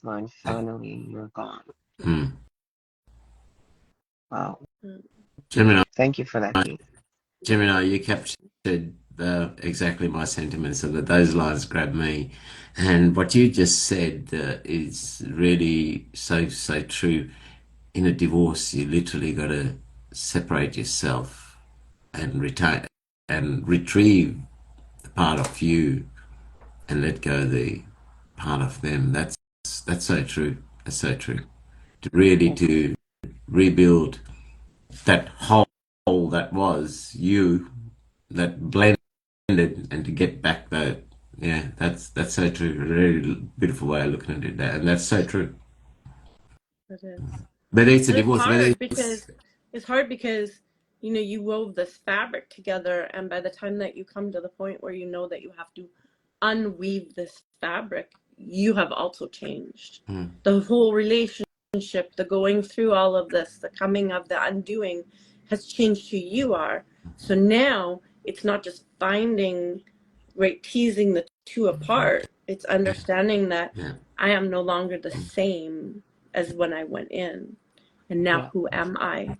line, finally, you're gone. Wow. Gemini, Thank you for that, Keith. Gemini, you captured exactly my sentiments, so that those lines grabbed me. And what you just said is really so true. In a divorce, you literally got to separate yourself and retrieve the part of you and let go the part of them. That's so true. That's so true. To rebuild that whole that was you, that blended, and to get back that. Yeah, that's so true. A really beautiful way of looking at it, and that's so true. It is. Whether it's a And divorce, whether it's hard because you wove this fabric together, and by the time that you come to the point where you know that you have to unweave this fabric, you have also changed. The whole relationship, the going through all of this, the coming of the undoing has changed who you are. So now it's not just finding, right, teasing the two apart. It's understanding that I am no longer the same as when I went in. And now who am I?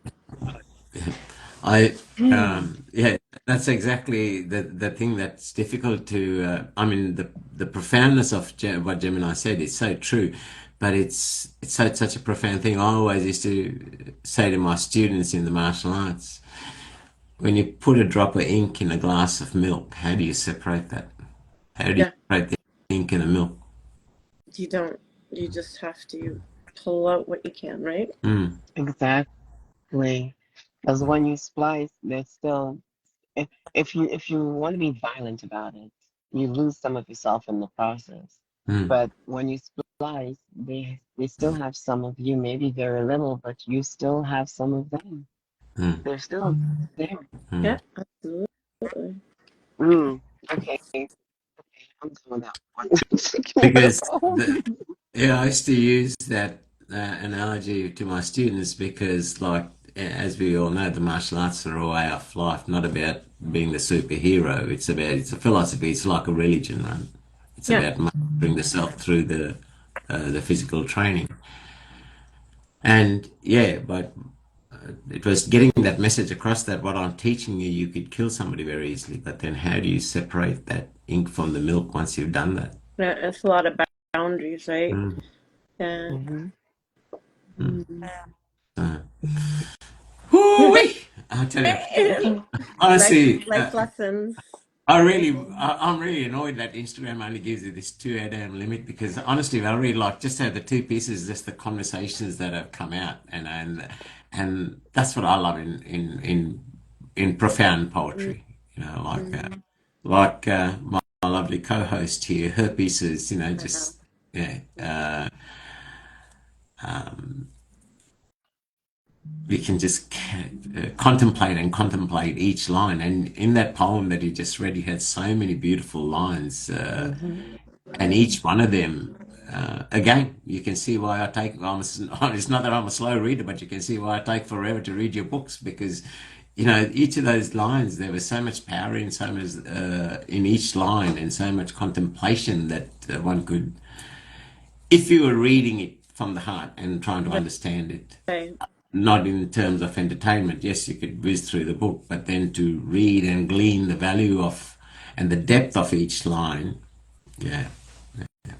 Yeah, that's exactly the thing that's difficult to. I mean, the profoundness of what Gemini said is so true, but it's such a profound thing. I always used to say to my students in the martial arts, when you put a drop of ink in a glass of milk, how do you separate that? How do you separate the ink and the milk? You don't. You just have to pull out what you can, right? Exactly. Because when you splice, there's still, if you want to be violent about it, you lose some of yourself in the process. But when you splice, they still have some of you. Maybe very little, but you still have some of them. They're still there. Yeah, absolutely. Okay. I'm doing that one. Because I used to use that analogy to my students because, like, as we all know, the martial arts are a way of life, not about being the superhero. It's a philosophy. It's like a religion, right? It's about mastering the self through the physical training. And but it was getting that message across that what I'm teaching you could kill somebody very easily. But then how do you separate that ink from the milk once you've done that? Yeah, it's a lot of boundaries, right? Mm. And Mm-hmm. Uh, Woo-wee! I'll tell you, honestly, life lessons. I'm really annoyed that Instagram only gives you this 2 a.m. limit because honestly, I really like just have the two pieces, just the conversations that have come out, and that's what I love in profound poetry. You know, my lovely co-host here, her pieces, Wow. just yeah. We can just contemplate and contemplate each line. And in that poem that he just read, he had so many beautiful lines, Mm-hmm. and each one of them, again, you can see why I take. It's not that I'm a slow reader, but you can see why I take forever to read your books because, each of those lines there was so much power in so much in each line, and so much contemplation that one could, if you were reading it from the heart and trying to understand it, Right. not in terms of entertainment. Yes, you could whiz through the book, but then to read and glean the value of and the depth of each line, yeah,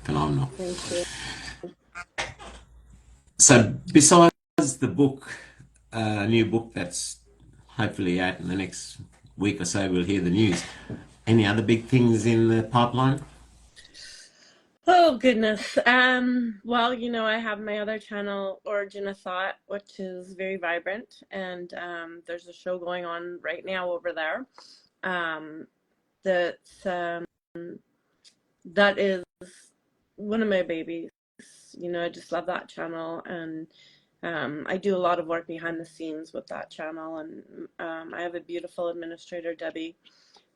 phenomenal. Thank you. So, besides the book, new book that's hopefully out in the next week or so, we'll hear the news. Any other big things in the pipeline? Oh goodness. Well, I have my other channel, Origin of Thought, which is very vibrant, and there's a show going on right now over there. Um, that's that is one of my babies. I just love that channel, and I do a lot of work behind the scenes with that channel, and I have a beautiful administrator, Debbie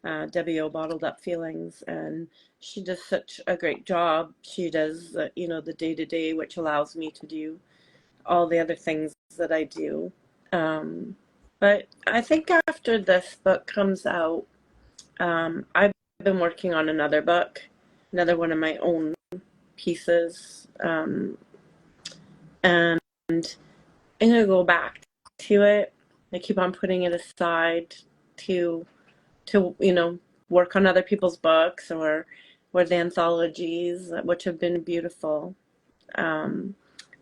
O, Bottled Up Feelings, and she does such a great job. She does the day-to-day, which allows me to do all the other things that I do. But I think after this book comes out, I've been working on another book, another one of my own pieces, and I'm gonna go back to it. I keep on putting it aside to work on other people's books or the anthologies, which have been beautiful, um,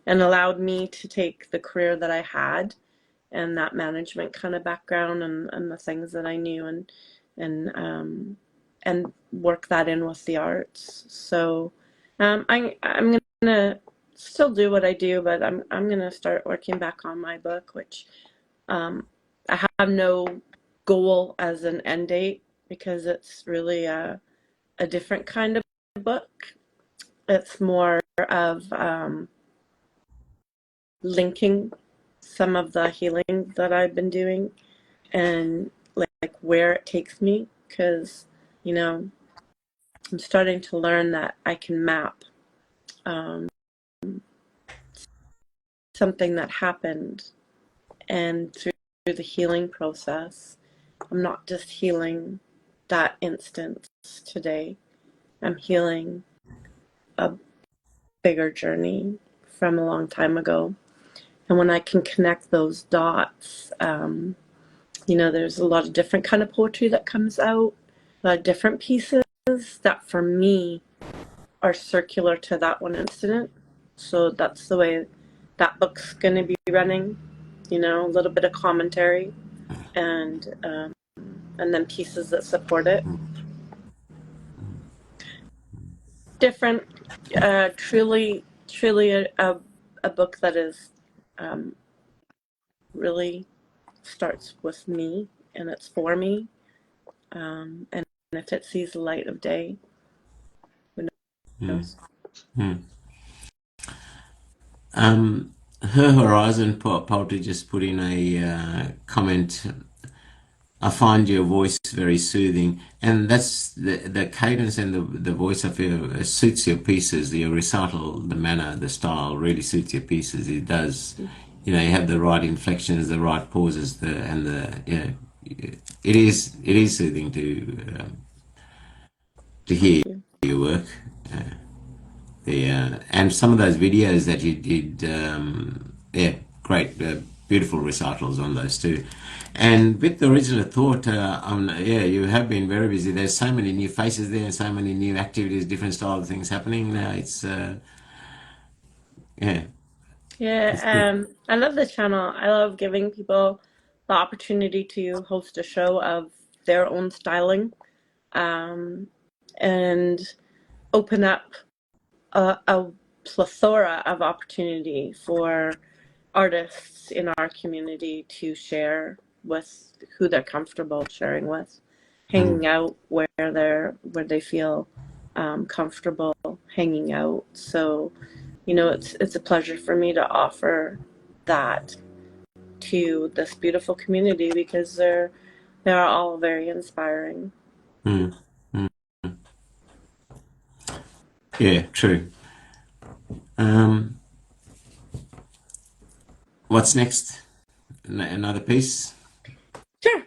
and allowed me to take the career that I had and that management kind of background and the things that I knew and and work that in with the arts. So I'm gonna still do what I do, but I'm gonna start working back on my book, which I have no goal as an end date because it's really a different kind of book. It's more of linking some of the healing that I've been doing and like where it takes me because I'm starting to learn that I can map um, something that happened, and through the healing process I'm not just healing that instance today. I'm healing a bigger journey from a long time ago. And when I can connect those dots, there's a lot of different kind of poetry that comes out, a lot of different pieces that for me are circular to that one incident. So that's the way that book's going to be running, a little bit of commentary and then pieces that support it. Different, truly a book that is really starts with me and it's for me. And if it sees the light of day, who Mm. knows? Mm. Her Horizon Poetry just put in a comment. I find your voice very soothing, and that's the cadence and the voice of your suits your pieces. Your recital, the manner, the style really suits your pieces. It does, you have the right inflections, the right pauses, and the it is soothing to hear Thank you. your work. And some of those videos that you did, yeah, great. beautiful recitals on those too. And with the original thought, yeah, you have been very busy. There's so many new faces there, and so many new activities, different style of things happening now. It's yeah, it's good. Yeah, I love the channel. I love giving people the opportunity to host a show of their own styling, um, and open up a plethora of opportunity for artists in our community to share with who they're comfortable sharing with, Mm, hanging out where they feel comfortable hanging out. So, it's a pleasure for me to offer that to this beautiful community because they're all very inspiring. mm, mm. Yeah, true. Um, what's next? Another piece? Sure.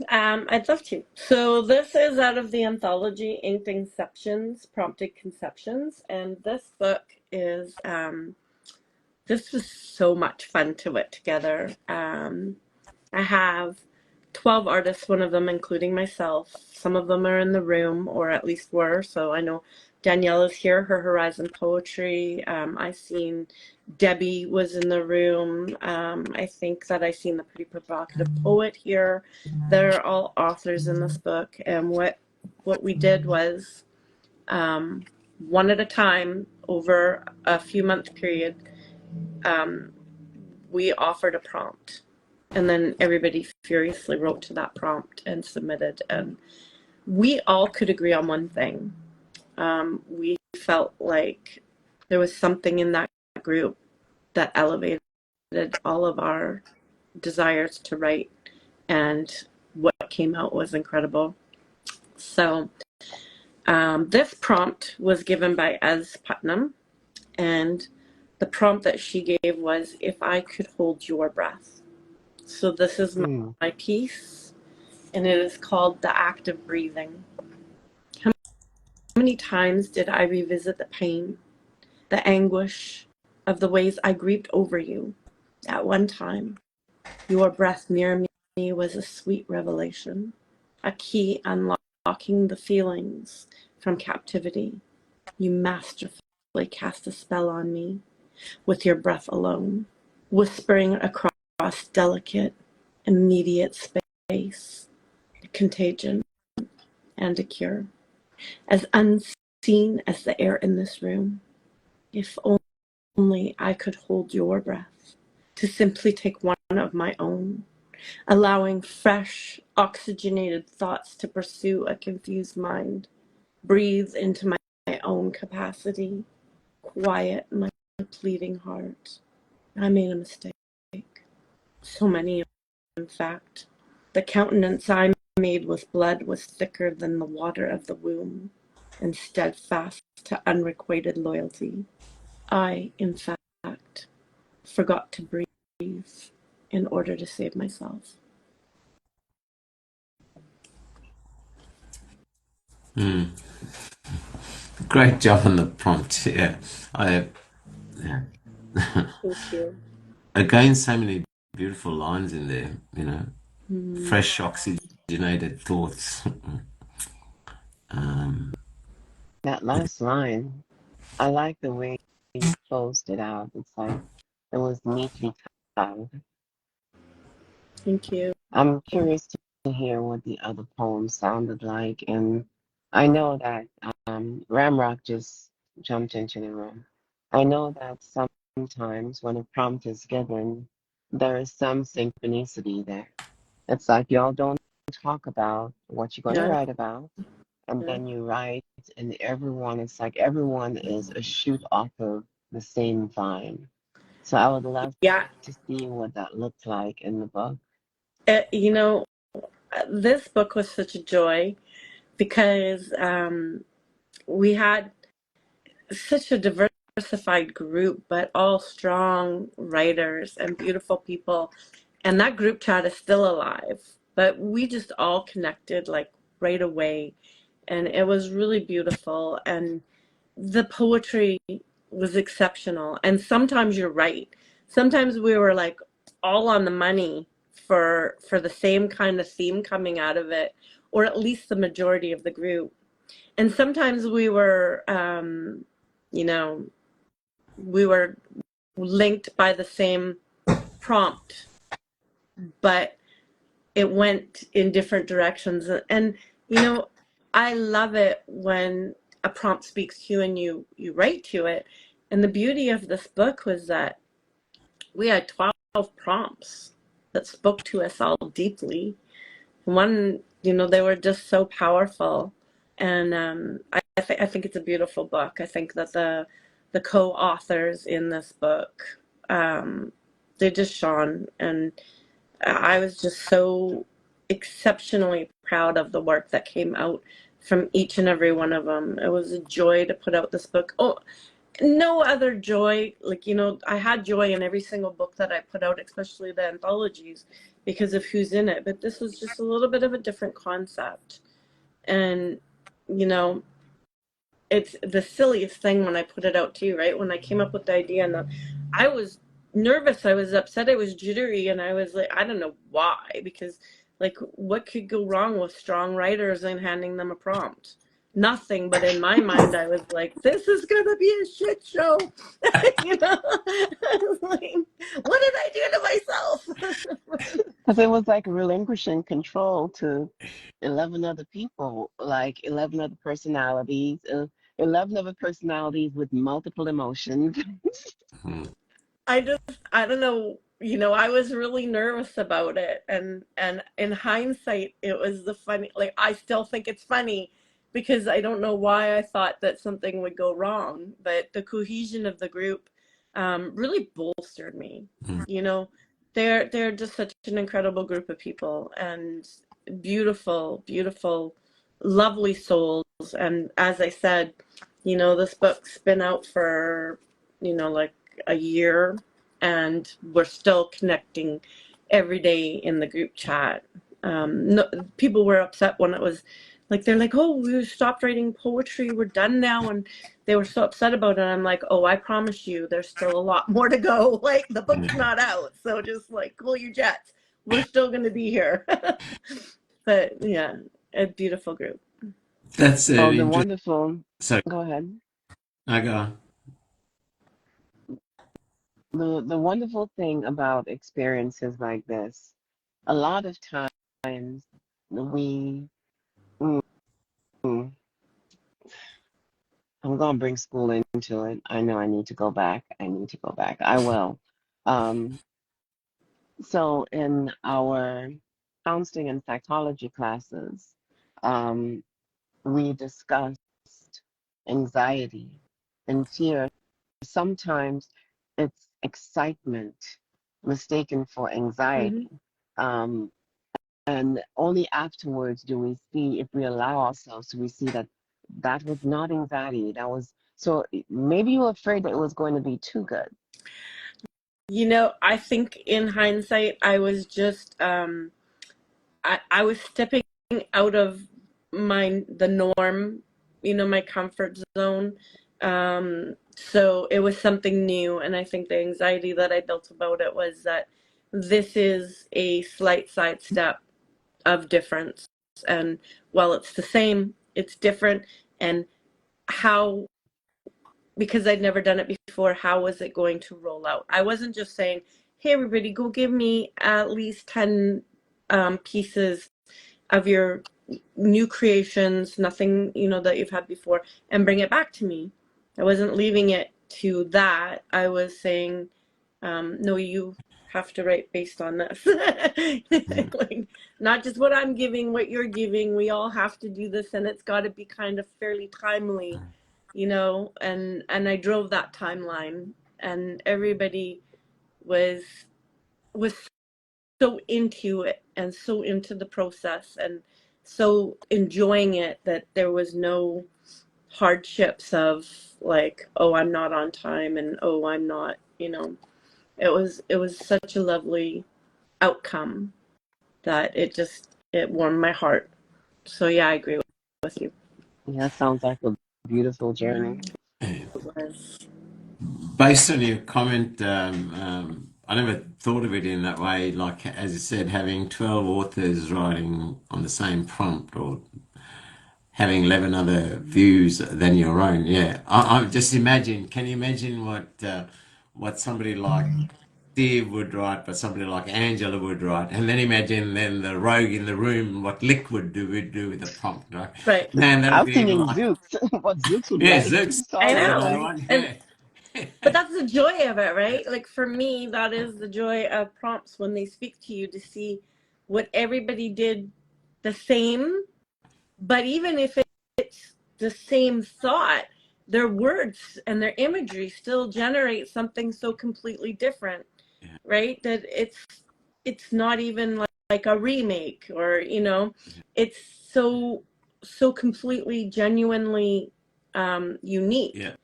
I'd love to. So this is out of the anthology Inked Inceptions, Prompted Conceptions, and this book is this was so much fun to put together. I have 12 artists, one of them including myself. Some of them are in the room, or at least were. So I know Danielle is here, her Horizon Poetry. I seen Debbie was in the room. I think that I seen the Pretty Provocative Poet here. They're all authors in this book. And what we did was, one at a time over a few month period, um, we offered a prompt, and then everybody furiously wrote to that prompt and submitted, and we all could agree on one thing. We felt like there was something in that group that elevated all of our desires to write, and what came out was incredible. So this prompt was given by Ez Putnam, and the prompt that she gave was, "If I could hold your breath." So this is Hmm. my piece, and it is called The Act of Breathing. How many times did I revisit the pain, the anguish of the ways I grieved over you? At one time, your breath near me was a sweet revelation, a key unlocking the feelings from captivity. You masterfully cast a spell on me with your breath alone, whispering across delicate, immediate space, a contagion and a cure, as unseen as the air in this room. If only I could hold your breath, to simply take one of my own, allowing fresh, oxygenated thoughts to pursue a confused mind. Breathe into my own capacity, quiet my pleading heart. I made a mistake. So many, in fact. The countenance I made with blood was thicker than the water of the womb, and steadfast to unrequited loyalty. I, in fact, forgot to breathe in order to save myself. Mm. Great job on the prompt. Yeah, I yeah. Thank you. Again, so many beautiful lines in there. Mm. Fresh, oxygenated thoughts. um, That last line, I like the way you closed it out. It's like it was neatly tied. Thank you. I'm curious to hear what the other poems sounded like, and I know that Ramrock just jumped into the room. I know that sometimes when a prompt is given, there is some synchronicity there. It's like y'all don't talk about what you're going to Yeah. write about, and Yeah. then you write, and it's like everyone is a shoot off of the same vine. So I would love Yeah. to see what that looked like in the book. Uh, you know, this book was such a joy because we had such a diversified group, but all strong writers and beautiful people. And that group chat is still alive, but we just all connected like right away. And it was really beautiful. And the poetry was exceptional. And sometimes you're right. Sometimes we were like all on the money for the same kind of theme coming out of it, or at least the majority of the group. And sometimes we were, you know, we were linked by the same prompt, but it went in different directions. And I love it when a prompt speaks to you and you write to it. And the beauty of this book was that we had 12 prompts that spoke to us all deeply. One, they were just so powerful. And I think it's a beautiful book. I think that the co-authors in this book, they just shone. And I was just so exceptionally proud of the work that came out from each and every one of them. It was a joy to put out this book. Oh, no other joy. I had joy in every single book that I put out, especially the anthologies, because of who's in it. But this was just a little bit of a different concept. And, it's the silliest thing when I put it out too, right? When I came up with the idea, and I was nervous, I was upset, I was jittery, and I was like, I don't know why, because what could go wrong with strong writers and handing them a prompt? Nothing. But in my mind, I was like, this is gonna be a shit show. I was like, what did I do to myself? Because it was like relinquishing control to 11 other people, like 11 other personalities, 11 other personalities with multiple emotions. I don't know, I was really nervous about it. And in hindsight, it was the funny, I still think it's funny because I don't know why I thought that something would go wrong, but the cohesion of the group really bolstered me. They're just such an incredible group of people, and beautiful, beautiful, lovely souls. And as I said, this book's been out for, a year, and we're still connecting every day in the group chat. No, people were upset when it was they're like, oh, we stopped writing poetry, we're done now, and they were so upset about it. I'm like, oh, I promise you there's still a lot more to go. The book's not out, so just cool your jets, we're still going to be here. But yeah, a beautiful group. That's Oh, the interesting. wonderful. So Go ahead. I go. The wonderful thing about experiences like this, a lot of times we, mm, mm, I'm going to bring school into it. I know I need to go back. I need to go back. I will. Um, so in our counseling and psychology classes, um, we discussed anxiety and fear. Sometimes it's excitement mistaken for Hmm. anxiety. Um, and only afterwards do we see, if we allow ourselves to, we see that that was not anxiety. That was, so maybe you were afraid that it was going to be too good. I think in hindsight, I was just I was stepping out of the norm, my comfort zone. So it was something new, and I think the anxiety that I built about it was that this is a slight sidestep of difference, and while it's the same, it's different. And how, because I'd never done it before, how was it going to roll out? I wasn't just saying, hey, everybody, go give me at least 10 pieces of your new creations, nothing, that you've had before, and bring it back to me. I wasn't leaving it to that. I was saying, no, you have to write based on this. Not just what I'm giving, what you're giving. We all have to do this, and it's got to be kind of fairly timely, and I drove that timeline, and everybody was was so into it and so into the process and so enjoying it that there was no hardships of oh, I'm not on time, and oh, I'm not, it was such a lovely outcome that it warmed my heart. So yeah, I agree with you. Yeah, sounds like a beautiful journey. It was. Based on your comment, I never thought of it in that way. Like as you said, having 12 authors writing on the same prompt, or having 11 other views than your own. Yeah, I just imagine. Can you imagine what somebody like Steve would write, but somebody like Angela would write, and then imagine then the rogue in the room, what Lick would do with the prompt, right? Right. Man, I that'd was be thinking like, Zooks, what Zooks would yeah, write. Zooks, I Sorry, you go know know. ahead. what? And Yeah. but that's the joy of it, right? Like for me, that is the joy of prompts when they speak to you, to see what everybody did the same, but even if it's the same thought, their words and their imagery still generate something so completely different, Yeah. right? That it's not even like a remake, or it's so completely genuinely unique. Yeah.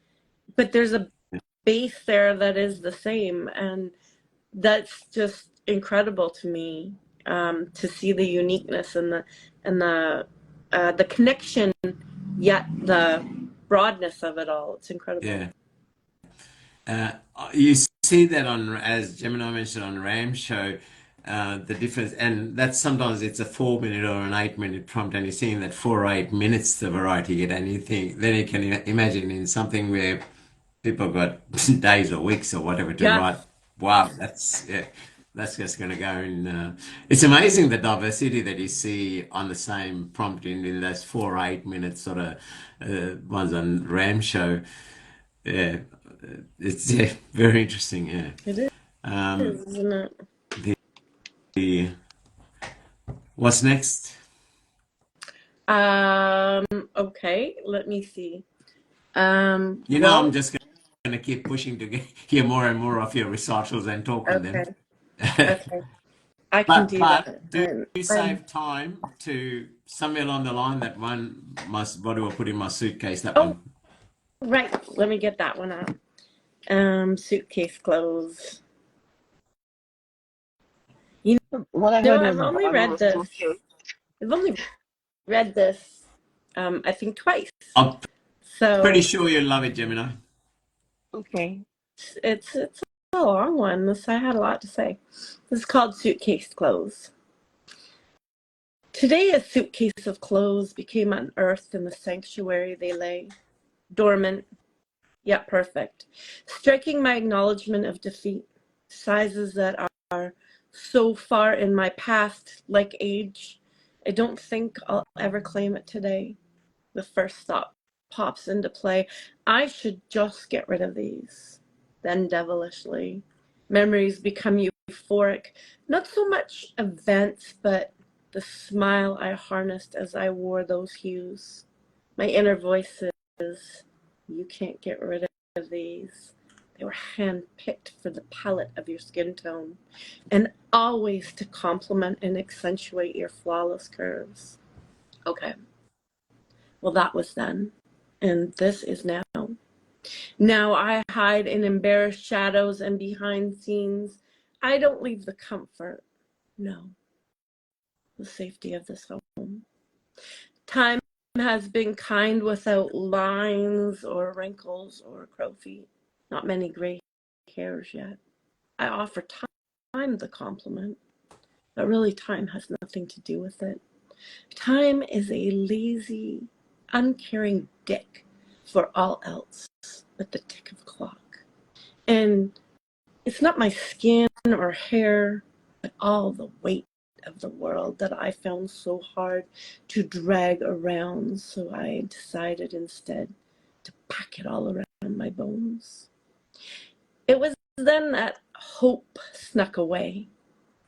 But there's a base there that is the same, and that's just incredible to me, to see the uniqueness and the connection, yet the broadness of it all. It's incredible. Yeah. Uh, you see that on, as Gemini mentioned on Ram's show, the difference, and that's sometimes it's a 4 minute or an 8 minute prompt, and you're seeing that 4 or 8 minutes the variety you get, and you think, then you can imagine in something where people got days or weeks or whatever to Yes. write. Wow, that's yeah, that's just going to go in. It's amazing the diversity that you see on the same prompt in those 4 or 8 minutes sort of ones on Ram show. Yeah, it's yeah, very interesting. Yeah. It is, Um, isn't it? the what's next? Okay, let me see. You know, I'm Well, just going to keep pushing to hear more and more of your recitals and talk on them. okay, okay. I can But do that. do you I'm save time to somewhere along the line that one must what do I put in my suitcase? That Oh, one. right. Let me get that one out. Suitcase clothes. You What I know, heard I've was only bottom read of this. suitcase. I've only read this, I think twice. I'm pretty So sure you'll love it, Gemini. Okay. it's a long one. I had a lot to say. This is called Suitcase Clothes. Today, a suitcase of clothes became unearthed in the sanctuary they lay, dormant, yet perfect, striking my acknowledgement of defeat. Sizes that are so far in my past, like age, I don't think I'll ever claim it today. The first thought pops into play. I should just get rid of these. Then devilishly, memories become euphoric. Not so much events, but the smile I harnessed as I wore those hues. My inner voice says, you can't get rid of these. They were handpicked for the palette of your skin tone, and always to complement and accentuate your flawless curves. Okay, well, that was then, and this is now. Now I hide in embarrassed shadows and behind scenes. I don't leave the comfort, no, the safety of this home. Time has been kind without lines or wrinkles or crow feet. Not many gray hairs yet. I offer time the compliment, but really time has nothing to do with it. Time is a lazy, uncaring dick for all else but the tick of the clock. And it's not my skin or hair, but all the weight of the world that I found so hard to drag around. So I decided instead to pack it all around my bones. It was then that hope snuck away.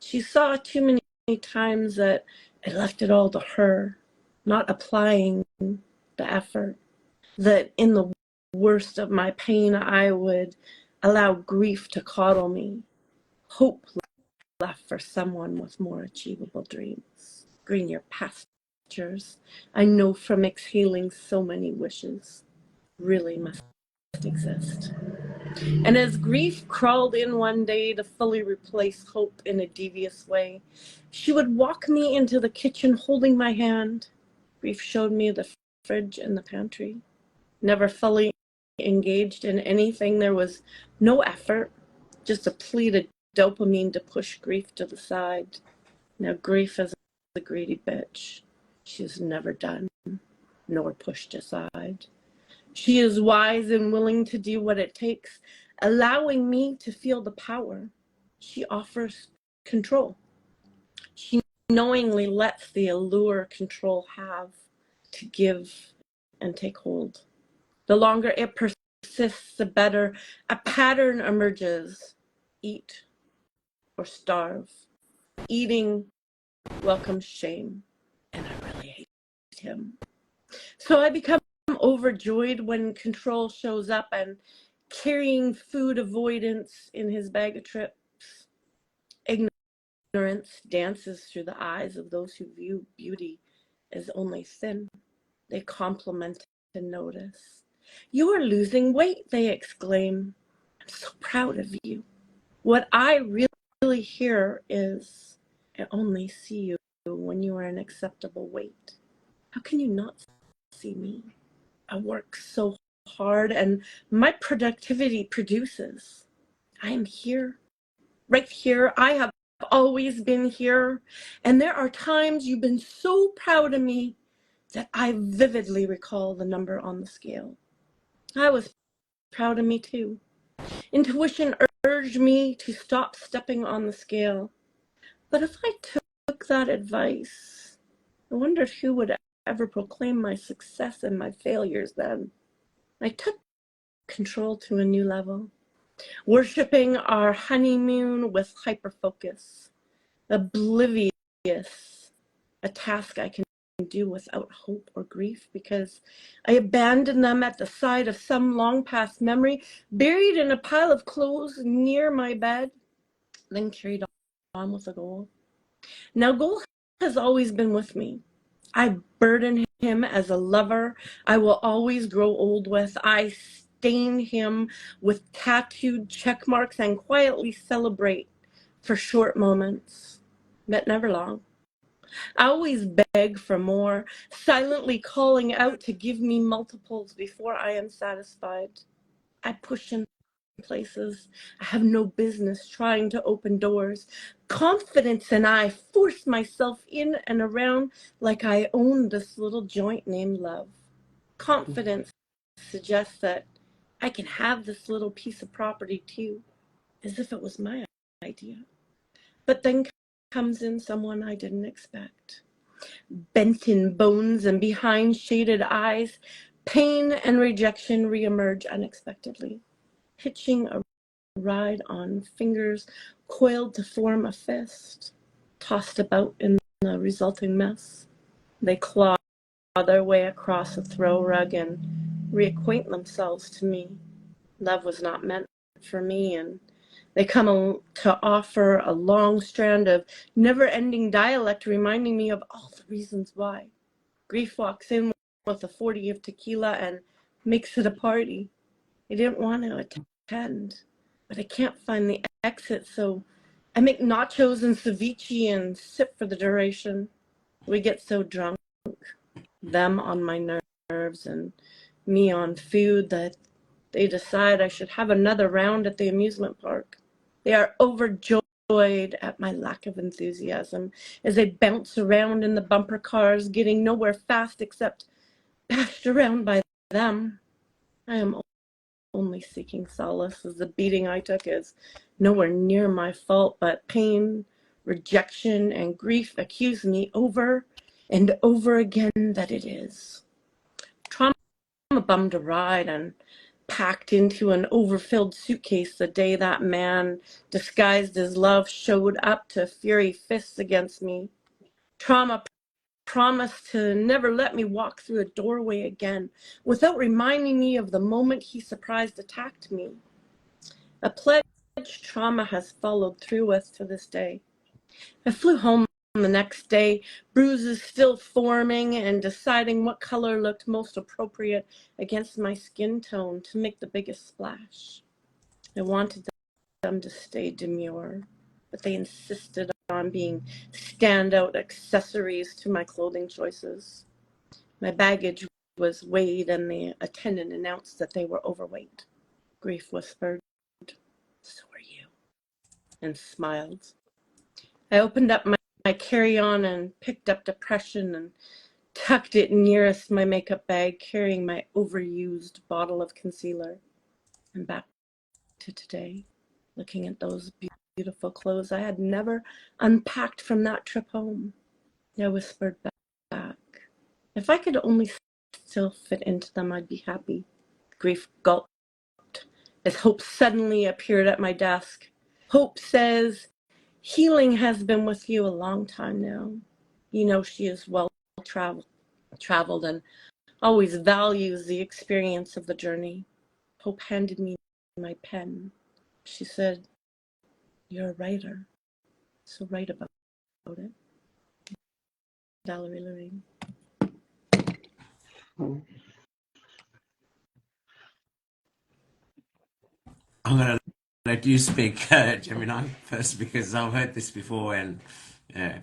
She saw too many times that I left it all to her, not applying the effort. That in the worst of my pain, I would allow grief to coddle me. Hope left for someone with more achievable dreams. Greener pastures. I know from exhaling so many wishes really must exist. And as grief crawled in one day to fully replace hope in a devious way, she would walk me into the kitchen holding my hand. Grief showed me the fridge and the pantry. Never fully engaged in anything. There was no effort, just a pleaded dopamine to push grief to the side. Now grief is a greedy bitch. She is never done, nor pushed aside. She is wise and willing to do what it takes, allowing me to feel the power. She offers control. She knowingly lets the allure control have to give and take hold. The longer it persists, the better a pattern emerges. Eat or starve. Eating welcomes shame, and I really hate him. So I become overjoyed when control shows up and carrying food avoidance in his bag of trips. Ignorance dances through the eyes of those who view beauty as only sin. They compliment and notice. You are losing weight, they exclaim. I'm so proud of you. What I really hear is, I only see you when you are an acceptable weight. How can you not see me? I work so hard and my productivity produces. I am here, right here. I have always been here. And there are times you've been so proud of me that I vividly recall the number on the scale. I was proud of me too. Intuition urged me to stop stepping on the scale. But if I took that advice, I wondered who would ever proclaim my success and my failures then. I took control to a new level, worshiping our honeymoon with hyperfocus, oblivious, a task I can do without hope or grief because I abandoned them at the side of some long past memory, buried in a pile of clothes near my bed, then carried on with a goal. Now, goal has always been with me. I burden him as a lover I will always grow old with. I stain him with tattooed check marks and quietly celebrate for short moments, but never long. I always beg for more, silently calling out to give me multiples before I am satisfied. I push him places I have no business trying to open doors. Confidence and I force myself in and around like I own this little joint named love. Confidence suggests that I can have this little piece of property too, as if it was my idea. But then comes in someone I didn't expect. Bent in bones and behind shaded eyes, pain and rejection reemerge unexpectedly, hitching a ride on fingers coiled to form a fist, tossed about in the resulting mess. They claw their way across a throw rug and reacquaint themselves to me. Love was not meant for me, and they come to offer a long strand of never-ending dialect reminding me of all the reasons why. Grief walks in with a 40 of tequila and makes it a party. I didn't want to attend, but I can't find the exit, so I make nachos and ceviche and sip for the duration. We get so drunk, them on my nerves and me on food, that they decide I should have another round at the amusement park. They are overjoyed at my lack of enthusiasm as they bounce around in the bumper cars, getting nowhere fast except bashed around by them. I am only seeking solace, as the beating I took is nowhere near my fault, but pain, rejection, and grief accuse me over and over again that it is. Trauma bummed a ride and packed into an overfilled suitcase the day that man, disguised as love, showed up to fury fists against me. Trauma promised to never let me walk through a doorway again without reminding me of the moment he surprised attacked me. A pledge trauma has followed through with to this day. I flew home the next day, bruises still forming and deciding what color looked most appropriate against my skin tone to make the biggest splash. I wanted them to stay demure, but they insisted on being standout accessories to my clothing choices. My baggage was weighed and the attendant announced that they were overweight. Grief whispered, "So are you." and smiled. I opened up my carry-on and picked up depression and tucked it nearest my makeup bag, carrying my overused bottle of concealer. And back to today, looking at those beautiful clothes I had never unpacked from that trip home. I whispered back, if I could only still fit into them, I'd be happy. Grief gulped as Hope suddenly appeared at my desk. Hope says, healing has been with you a long time now. You know she is well traveled and always values the experience of the journey. Hope handed me my pen. She said, you're a writer, so write about it. Valerie Lorraine. I'm going to let you speak, Gemini, first, because I've heard this before, and yeah.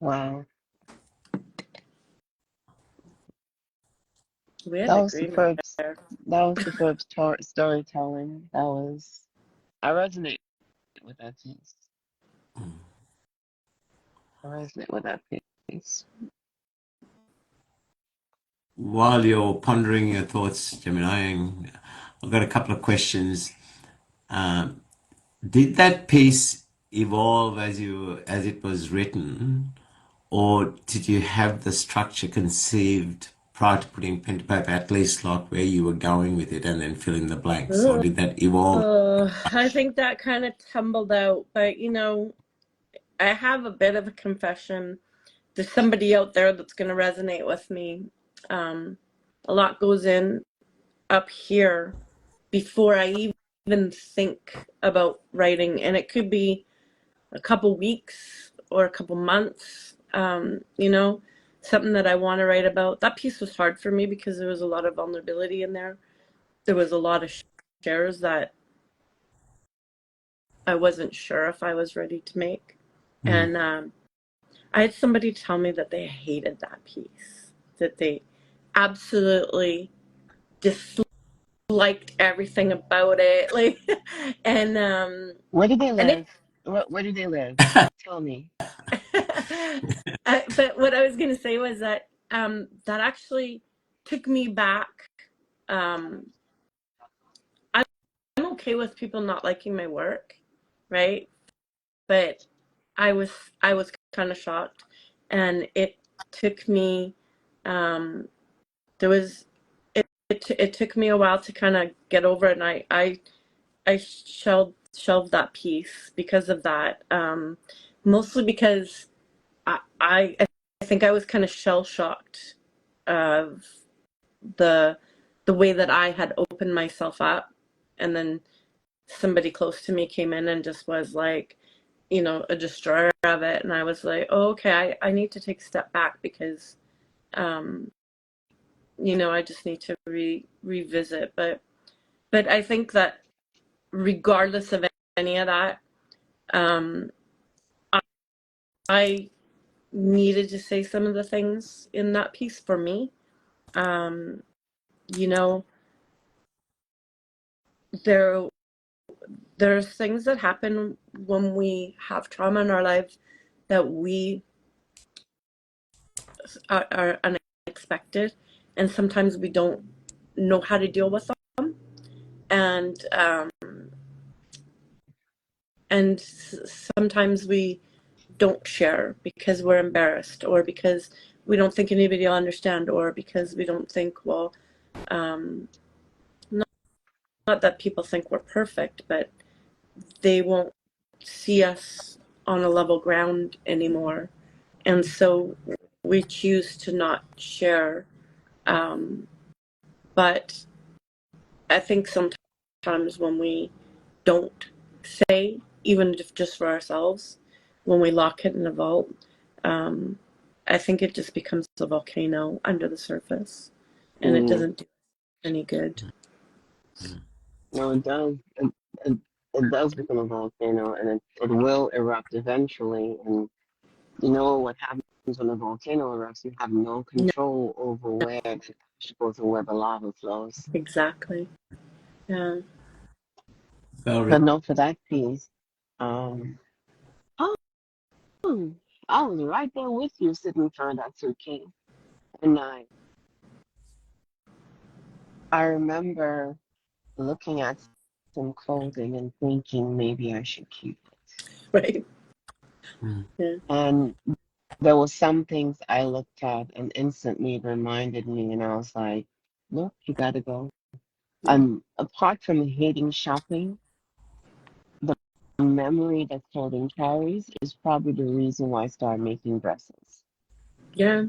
Wow. We had That an was agreement superb. there. That was superb storytelling. I resonate with that piece. I resonate with that piece. While you're pondering your thoughts, Gemini, I've got a couple of questions. Um, did that piece evolve as it was written, or did you have the structure conceived prior to putting pen to paper, at least like where you were going with it, and then fill in the blanks, or did that evolve? I think that kind of tumbled out, but I have a bit of a confession. There's somebody out there that's going to resonate with me. A lot goes in up here before I even think about writing, and it could be a couple weeks or a couple months. Something that I want to write about. That piece was hard for me because there was a lot of vulnerability in there. There was a lot of shares that I wasn't sure if I was ready to make. Mm. And I had somebody tell me that they hated that piece, that they absolutely disliked everything about it. And Where do they and it live? Where do they live? Tell me. but what I was going to say was that that actually took me back. Um, I'm okay with people not liking my work, right? But I was I was kind of shocked, and it took me. Um, there was it took me a while to kind of get over it, and I shelved that piece because of that. Mostly because I think I was kind of shell shocked of the the way that I had opened myself up, and then somebody close to me came in and just was like, a destroyer of it, and I was like, oh, okay, I need to take a step back because um, I just need to revisit. But I think that regardless of any of that, um, I needed to say some of the things in that piece for me. Um, you know, there there's things that happen when we have trauma in our lives that we are unexpected, and sometimes we don't know how to deal with them, and sometimes we don't share because we're embarrassed, or because we don't think anybody will understand, or because we don't think, well, um, not that people think we're perfect, but they won't see us on a level ground anymore. And so we choose to not share. Um, but I think sometimes when we don't say, even if just for ourselves, when we lock it in a vault, um, I think it just becomes a volcano under the surface, and it Mm, doesn't do any good. no, it does. It, it does become a volcano, and it will erupt eventually. And you know what happens when a volcano erupts? You have no No, control over where the ash goes or where the lava flows. exactly. Yeah. Valerie. But no, for that piece, um, oh, I was right there with you sitting in front of that suitcase. And I remember looking at some clothing and thinking maybe I should keep it. Right. Mm. Yeah. And there were some things I looked at and instantly reminded me, and I was like, nope, you gotta go. Yeah. Apart from hating shopping, the memory that clothing carries is probably the reason why I started making dresses. Yeah.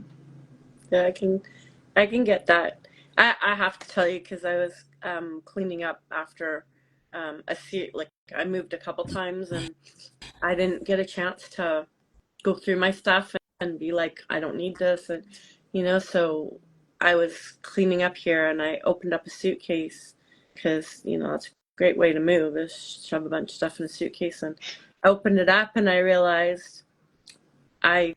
Yeah. I can get that. I have to tell you because I was cleaning up after a like I moved a couple times and I didn't get a chance to go through my stuff and be like, I don't need this, and so I was cleaning up here and I opened up a suitcase because that's a great way to move is shove a bunch of stuff in a suitcase, and I opened it up and I realized I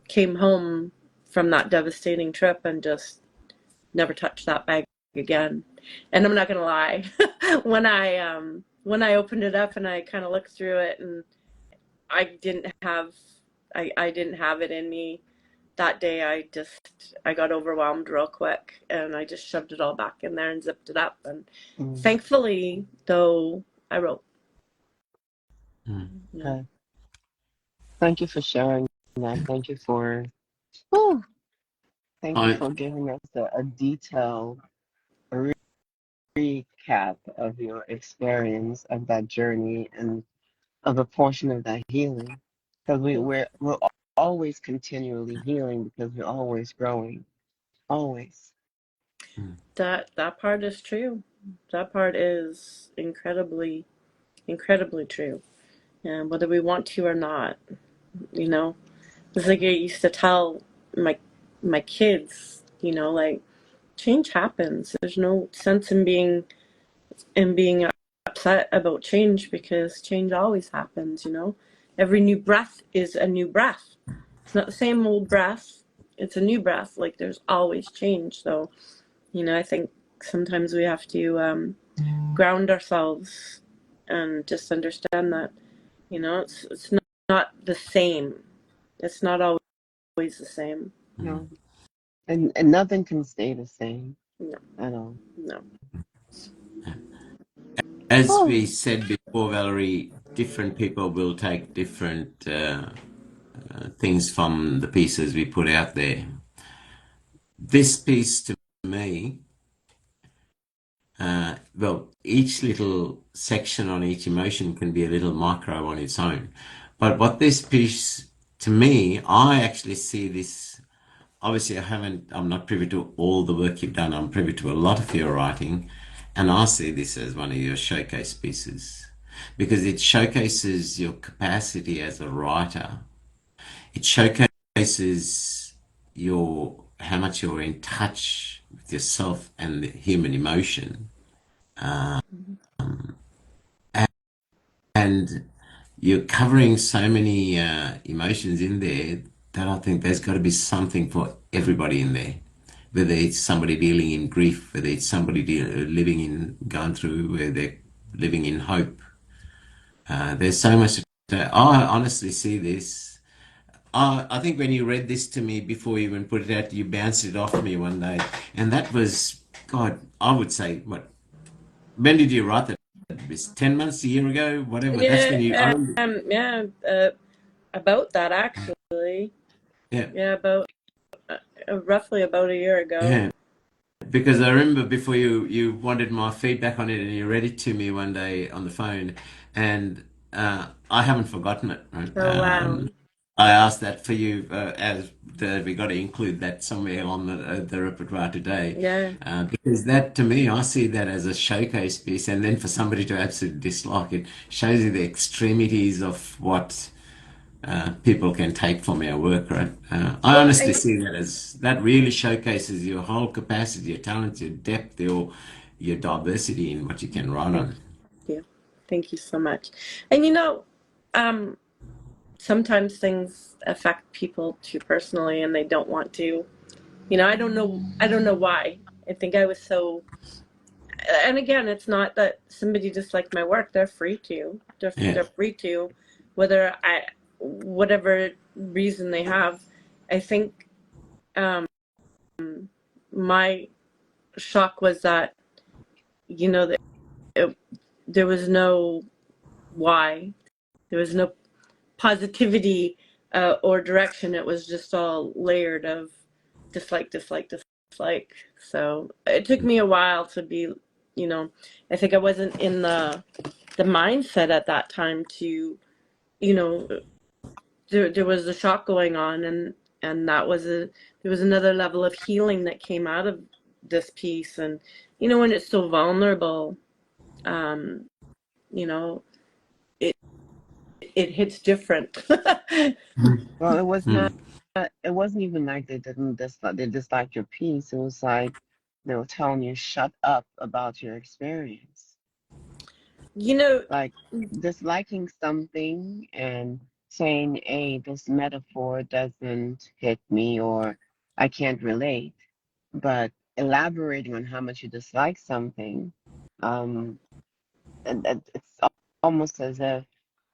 came home from that devastating trip and just never touched that bag again. And I'm not gonna lie, when I opened it up and I kind of looked through it, and I didn't have I didn't have it in me that day. I got overwhelmed real quick and I just shoved it all back in there and zipped it up, and Mm, thankfully though I wrote. Mm. Yeah. okay. Thank you for sharing that. Whew, thank you I for giving us a detailed recap of your experience of that journey and of a portion of that healing. Because we're always continually healing because we're always growing. Always. mm. That part is true. That part is incredibly true. And whether we want to or not, you know. It's like I used to tell my my kids, like change happens. There's no sense in being upset about change because change always happens. Every new breath is a new breath. It's not the same old breath. It's a new breath. Like there's always change. So, I think sometimes we have to ground ourselves and just understand that, it's not the same. It's not always the same. No. And nothing can stay the same No, at all. no. As we Oh, said before, Valerie, different people will take different things from the pieces we put out there. This piece to me, well, each little section on each emotion can be a little micro on its own. But what this piece, to me, I actually see this. Obviously, I'm not privy to all the work you've done. I'm privy to a lot of your writing, and I see this as one of your showcase pieces because it showcases your capacity as a writer. It showcases your how much you're in touch with yourself and the human emotion. And you're covering so many emotions in there that I think there's got to be something for everybody in there. Whether it's somebody dealing in grief, whether it's somebody living in, going through, where they're living in hope. There's so much. I honestly see this. I think when you read this to me before you even put it out, you bounced it off me one day. And that was, God, I would say, what, when did you write that? It was 10 months, a year ago, whatever. That's when you, I Yeah, remember, yeah, about that actually. yeah, Yeah, about roughly about a year ago. yeah. Because I remember before you wanted my feedback on it and you read it to me one day on the phone, and I haven't forgotten it. Right? Oh wow. I asked that for you we got to include that somewhere on the repertoire today, Yeah. because that to me I see that as a showcase piece, and then for somebody to absolutely dislike it shows you the extremities of what people can take from our work, right? I Well, honestly see that as that really showcases your whole capacity, your talent, your depth, your diversity in what you can write thank on. you. Thank you so much. And um, sometimes things affect people too personally and they don't want to. I don't know why. I think I was so and again, it's not that somebody disliked my work. They're free to. Yeah. They're free to, whatever reason they have. I think um, my shock was that, that there was no why. There was no positivity or direction. It was just all layered of dislike, dislike, dislike. So it took me a while to be, I think I wasn't in the mindset at that time to, you know, there was a shock going on, and there was another level of healing that came out of this piece. And when it's so vulnerable, um, you know, it hits different. Well, it was Hmm. not. It wasn't even like they disliked your piece. It was like they were telling you shut up about your experience. you know, Like disliking something and saying, "Hey, this metaphor doesn't hit me," or "I can't relate." But elaborating on how much you dislike something, um, and it's almost as if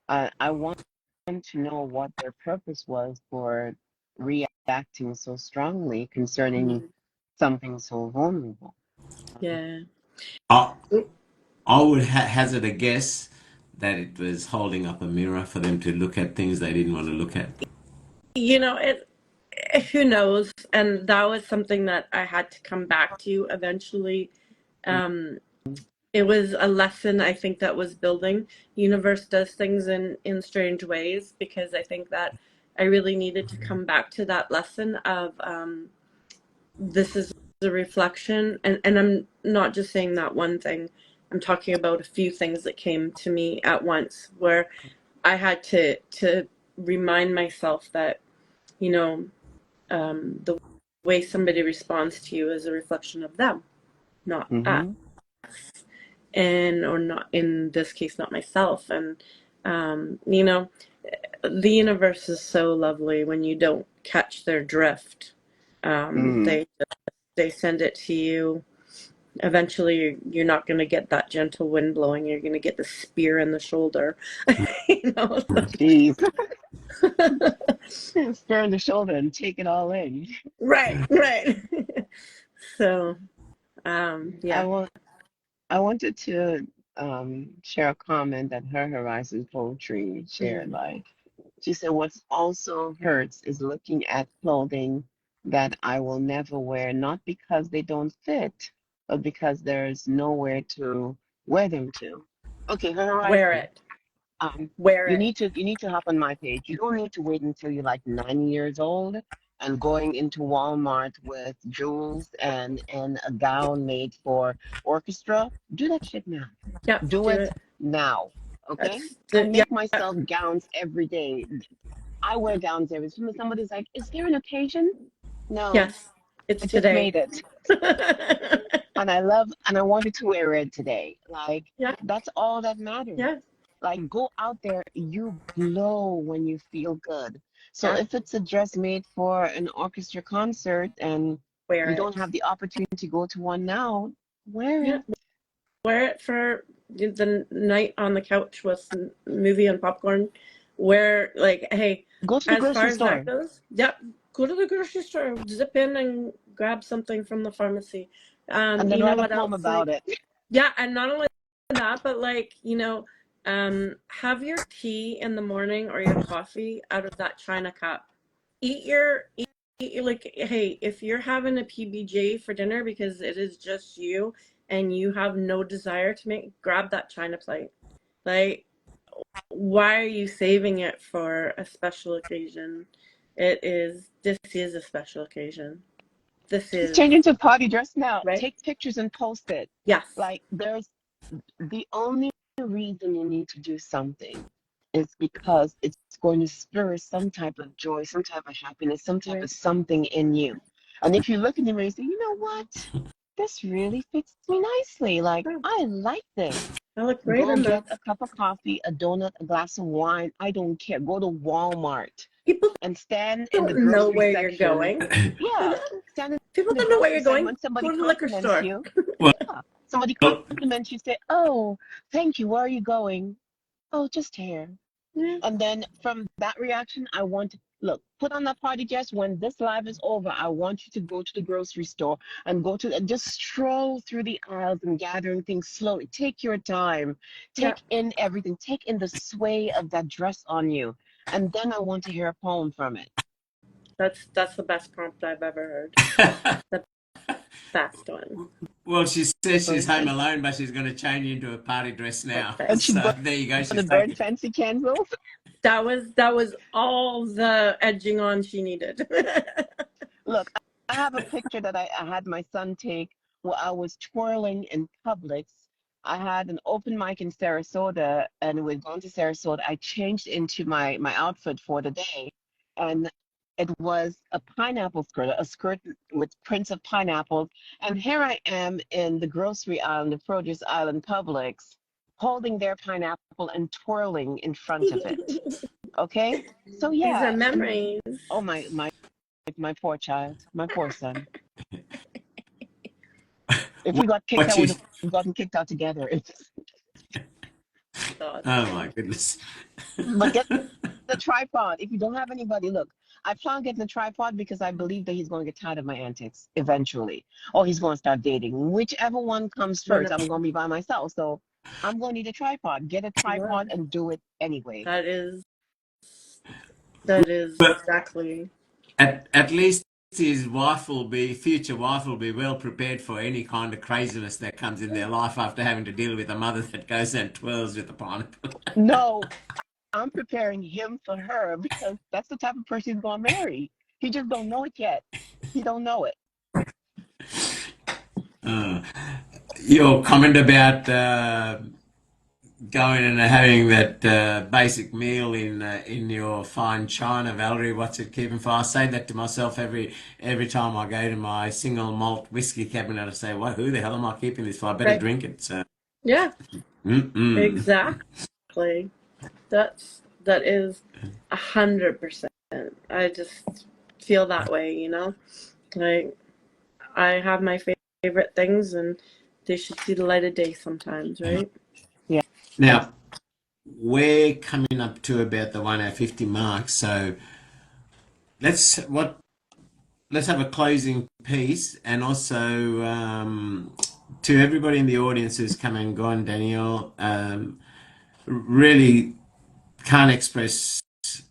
I want to know what their purpose was for reacting so strongly concerning something so vulnerable. yeah. I, I would hazard a guess that it was holding up a mirror for them to look at things they didn't want to look at. It who knows? And that was something that I had to come back to eventually. Um, it was a lesson, I think, that was building. Universe does things in strange ways, because I think that I really needed to come back to that lesson of this is a reflection. And I'm not just saying that one thing. I'm talking about a few things that came to me at once, where I had to remind myself that, you know, the way somebody responds to you is a reflection of them, not us, Mm-hmm. and or not, in this case, not myself. And the universe is so lovely when you don't catch their drift. Mm. They send it to you. Eventually, you're not going to get that gentle wind blowing. You're going to get the spear in the shoulder. you know. Jeez. Spur on the shoulder and take it all in. Right, right. So, I yeah. want I wanted to share a comment that her Horizon Poetry shared. Mhm. Like she said, what's also hurts is looking at clothing that I will never wear, not because they don't fit, but because there's nowhere to wear them to. Okay, her Wear Horizon. it. Um, Wear it. you need to hop on my page. You don't need to wait until you're like 90 years old and going into Walmart with jewels and a gown made for orchestra. Do that shit now. Yep, Do do it it. now. Okay? That's I yeah. make myself gowns every day. I wear gowns every day. Somebody's like, "Is there an occasion?" No, Yes, it's I just today. made it. And I wanted to wear it today. Like, Yeah, that's all that matters. yeah, Like, go out there, you glow when you feel good. So yeah. if it's a dress made for an orchestra concert and Wear you don't it. have the opportunity to go to one now, wear Yeah, it. wear it for the night on the couch with movie and popcorn. Wear, like, hey, Go to the as far grocery as that store. goes, yep. Go to the grocery store, zip in and grab something from the pharmacy. And then You know write a what poem else? about Like, it. yeah, and not only that, but like, have your tea in the morning or your coffee out of that china cup. Like, hey, if you're having a PBJ for dinner because it is just you and you have no desire to grab that china plate. Like, why are you saving it for a special occasion? This is a special occasion. This Just is, change into a party dress now. right? Take pictures and post it. Yes. Like, there's the only reason you need to do something is because it's going to spur some type of joy, some type of happiness, some type Right. of something in you. And if you look in the mirror and say, you know what? This really fits me nicely. Like, Oh, I like this. I look great Go in get this. a cup of coffee, a donut, a glass of wine. I don't care. Go to Walmart People and stand in the don't know grocery where you're section. going. Yeah, stand in People the don't know where grocery you're section going. when somebody Go to the liquor compliments store. you. Well, Yeah. Somebody Well, compliments you, say, "Oh, thank you. Where are you going?" "Oh, just here." Yeah. And then from that reaction, I want to look, put on that party dress. When this live is over, I want you to go to the grocery store and go to and just stroll through the aisles and gathering things slowly. Take your time, Yeah. take in everything, take in the sway of that dress on you. And then I want to hear a poem from it. That's the best prompt I've ever heard. The best one. well, she says she's Burn home fancy, alone, but she's going to change into a party dress now. and Perfect. she's So going there you go. to She's burn taking. fancy candles. That was all the edging on she needed. Look, I have a picture that I had my son take where I was twirling in Publix. I had an open mic in Sarasota, and we're going to Sarasota. I changed into my outfit for the day, and it was a pineapple skirt, a skirt with prints of pineapples. And here I am in the grocery aisle, in the produce aisle in Publix, holding their pineapple and twirling in front of it. Okay? So These are yeah, and memories. oh my poor child, my poor son. If we got kicked What out, we'd you? have gotten kicked out together. God. Oh my goodness. But get the tripod. If you don't have anybody, look, I plan on getting a tripod because I believe that he's going to get tired of my antics eventually, or he's going to start dating. Whichever one comes One first, of I'm going to be by myself. So I'm going to need a tripod. Get a yeah. tripod and do it anyway. That is But exactly. at least his wife will be future wife will be well prepared for any kind of craziness that comes in their life after having to deal with a mother that goes and twirls with the pineapple. No, I'm preparing him for her because that's the type of person he's going to marry. He just don't know it yet. He don't know it. Uh, your comment about going and having that basic meal in your fine china, Valerie. What's it keeping for? I say that to myself every time I go to my single malt whiskey cabinet. I say, "What? Who the hell am I keeping this for? I better Right. drink it." So, Yeah, mm-mm. exactly. That is 100%. I just feel that way. Like I have my favorite things, and they should see the light of day sometimes, right? Yeah. Yes. Now we're coming up to about the 1 hour 50 mark. So let's what let's have a closing piece, and also to everybody in the audience who's come and gone, Danielle. Really can't express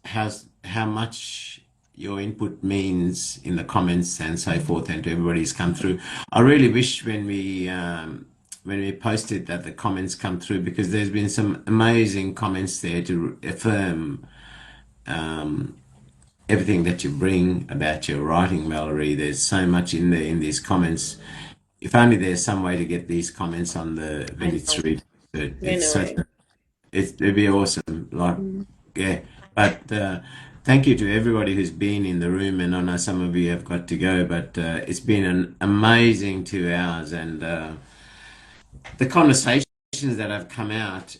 how much your input means in the comments and so forth, and to everybody who's come through. I really wish when we posted that the comments come through, because there's been some amazing comments there to affirm everything that you bring about your writing, Mallory. There's so much in there in these comments. If only there's some way to get these comments on the when I it's know. read. I It's know, such right? a it'd be awesome. Like, Mm. yeah. But thank you to everybody who's been in the room, and I know some of you have got to go, but it's been an amazing 2 hours, and the conversations that have come out.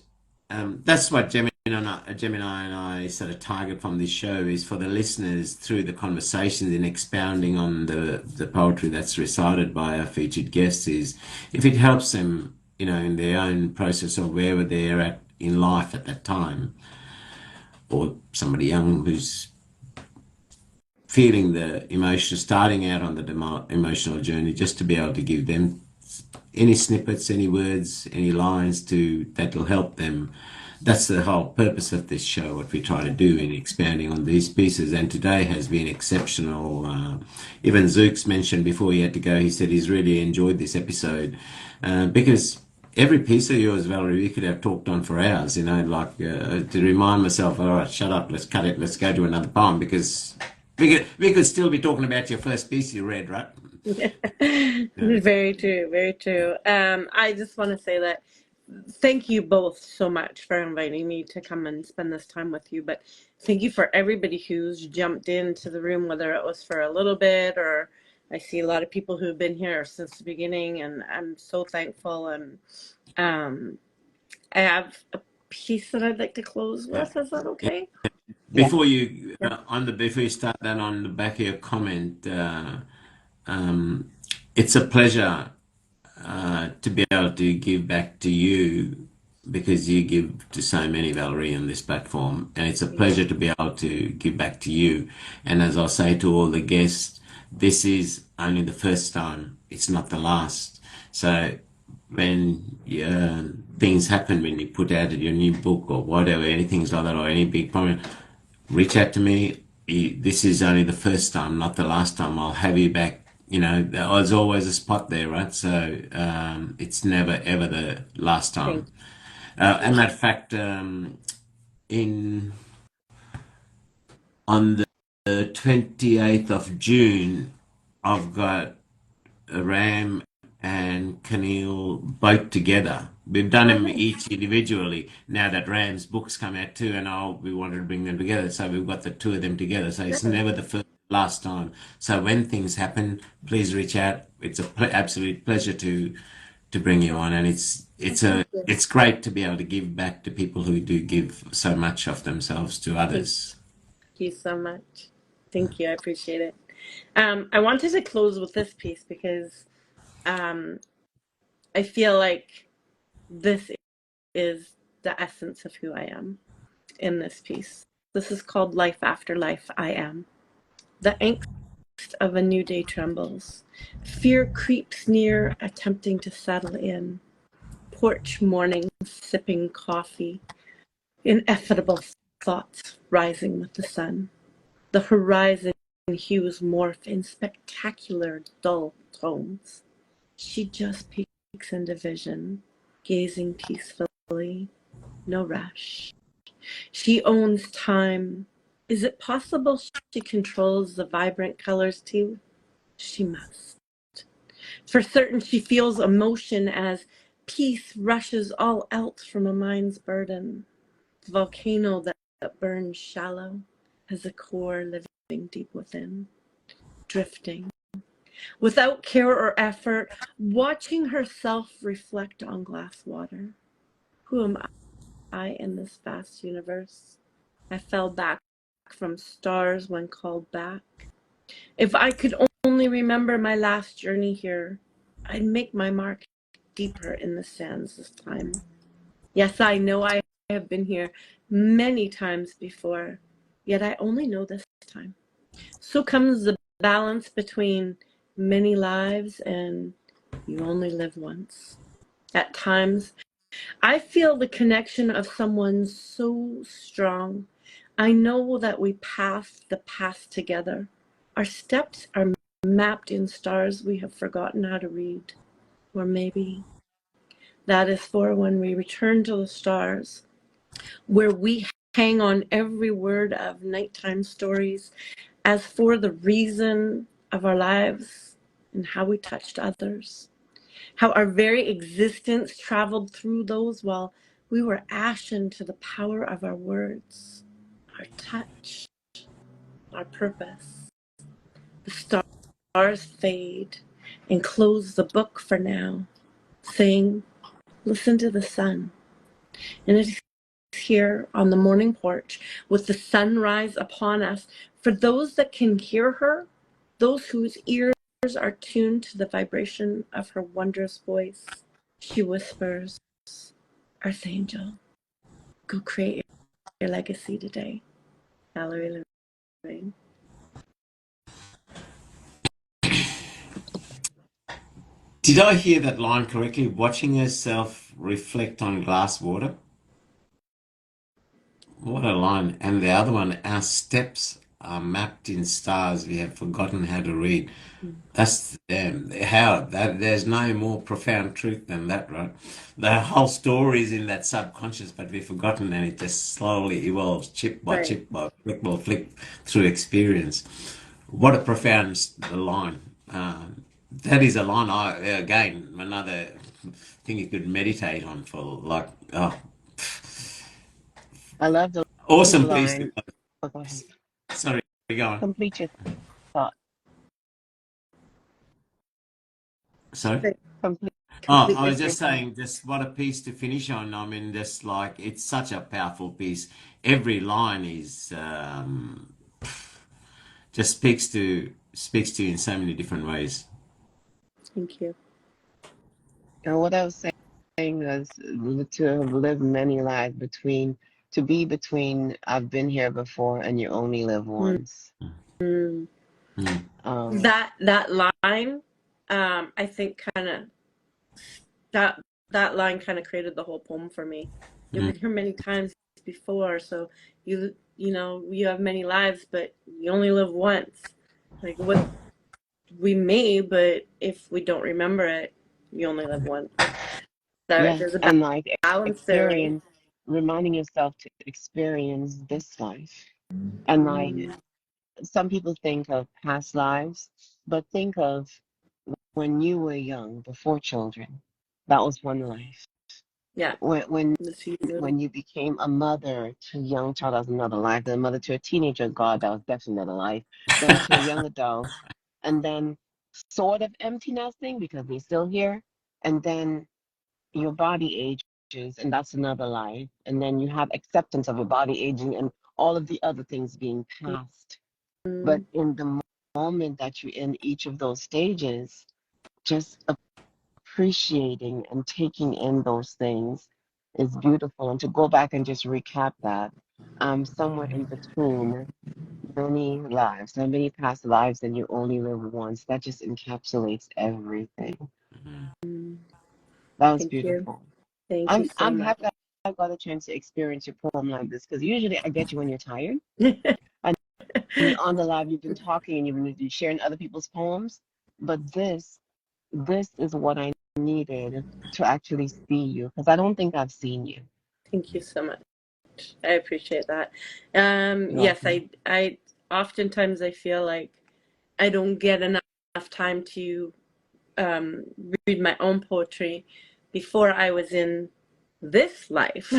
That's what Gemini and I sort of target from this show, is for the listeners through the conversations and expounding on the poetry that's recited by our featured guests, is if it helps them, in their own process of wherever they're at in life at that time, or somebody young who's feeling the emotion, starting out on the emotional journey, just to be able to give them any snippets, any words, any lines to that'll help them. That's the whole purpose of this show, what we try to do in expanding on these pieces. And today has been exceptional. Even Zooks mentioned before he had to go, he said he's really enjoyed this episode because every piece of yours, Valerie, we could have talked on for hours, like to remind myself, all right, shut up, let's cut it, let's go to another poem, because we could still be talking about your first piece you read, right? Yeah. Very true, very true. I just want to say that thank you both so much for inviting me to come and spend this time with you. But thank you for everybody who's jumped into the room, whether it was for a little bit or I see a lot of people who've been here since the beginning, and I'm so thankful. And um, I have a piece that I'd like to close Yeah. with. Is that okay? Yes. Yeah. Before you start that, on the back of your comment, it's a pleasure to be able to give back to you because you give to so many, Valerie, on this platform. And it's a pleasure to be able to give back to you. And as I say to all the guests, this is only the first time, it's not the last. So when things happen, when you put out your new book or whatever, anything like that, or any big problem, reach out to me. This is only the first time, not the last time. I'll have you back. You know, there's always a spot there, right? So it's never ever the last Thank time. you. And matter of fact, in on the 28th of June, I've got Ram and Keneal both together. We've done Oh, them nice. each individually. Now that Ram's books come out too, and we wanted to bring them together, so we've got the two of them together. So it's Nice. never the first, last time. So when things happen, please reach out. It's a absolute pleasure to bring you on, and Oh, thank you. it's great to be able to give back to people who do give so much of themselves to Thank others. you so much. Thank you. I appreciate it. I wanted to close with this piece because um, I feel like this is the essence of who I am in this piece. This is called Life After Life I Am. The angst of a new day trembles. Fear creeps near, attempting to settle in. Porch morning, sipping coffee. Ineffable thoughts rising with the sun. The horizon hues morph in spectacular dull tones. She just peeks into vision, gazing peacefully, no rush. She owns time. Is it possible she controls the vibrant colors too? She must. For certain, she feels emotion as peace rushes all else from a mind's burden. The volcano that burns shallow has a core living deep within, drifting, without care or effort, watching herself reflect on glass water. Who am I in this vast universe? I fell back from stars when called back. If I could only remember my last journey here, I'd make my mark deeper in the sands this time. Yes, I know I have been here many times before, yet I only know this time. So comes the balance between many lives and you only live once. At times, I feel the connection of someone so strong. I know that we path the path together. Our steps are mapped in stars we have forgotten how to read. Or maybe that is for when we return to the stars, where we hang on every word of nighttime stories as for the reason of our lives and how we touched others, how our very existence traveled through those while we were ashen to the power of our words, our touch, our purpose. The stars fade and close the book for now, saying, listen to the sun. And it is here on the morning porch with the sunrise upon us. For those that can hear her, those whose ears are tuned to the vibration of her wondrous voice, she whispers, Archangel, go create your legacy today. Valerie Lorraine. Did I hear that line correctly? Watching herself reflect on glass water? What a line. And the other one, our steps are mapped in stars we have forgotten how to read. That's how that there's no more profound truth than that, right? The whole story is in that subconscious, but we've forgotten, and it just slowly evolves Right. chip by flick through experience. What a profound line. That is a line, again, another thing you could meditate on for like, oh, I love the awesome piece. line. Oh, go ahead. Sorry, go on. Complete your thought. Sorry. Complete, Oh, complete I was with your just thought. saying, just what a piece to finish on. I mean, just like it's such a powerful piece. Every line is just speaks to you in so many different ways. Thank you. And what I was saying was to have lived many lives to be between I've been here before and you only live once. Mm. Mm. That line, I think kind of that that line kind of created the whole poem for me. You've Mm. been here many times before, so you know you have many lives, but you only live once. Like what we may, but if we don't remember it, you only live once. Yeah, There's a and like balance there, right? experience, reminding yourself to experience this life. And like some people think of past lives, but think of when you were young, before children. That was one life. Yeah, When when this season. when you became a mother to a young child, that was another life. Then a mother to a teenager, God, that was definitely another life. Then to a young adult, and then sort of empty nesting because they're still here. And then your body ages, and that's another life. And then you have acceptance of your body aging and all of the other things being past. But Mm, in the moment that you're in each of those stages, just appreciating and taking in those things is beautiful. And to go back and just recap that, somewhere in between many lives, so many past lives, and you only live once. That just encapsulates everything. mm. That was Thank you. beautiful. Thank you so I'm much. happy I got a chance to experience your poem like this because usually I get you when you're tired and you're on the live, you've been talking and you've been sharing other people's poems. But this is what I needed to actually see you because I don't think I've seen you. Thank you so much. I appreciate that. You're Yes, welcome. I oftentimes I feel like I don't get enough time to um, read my own poetry before I was in this life,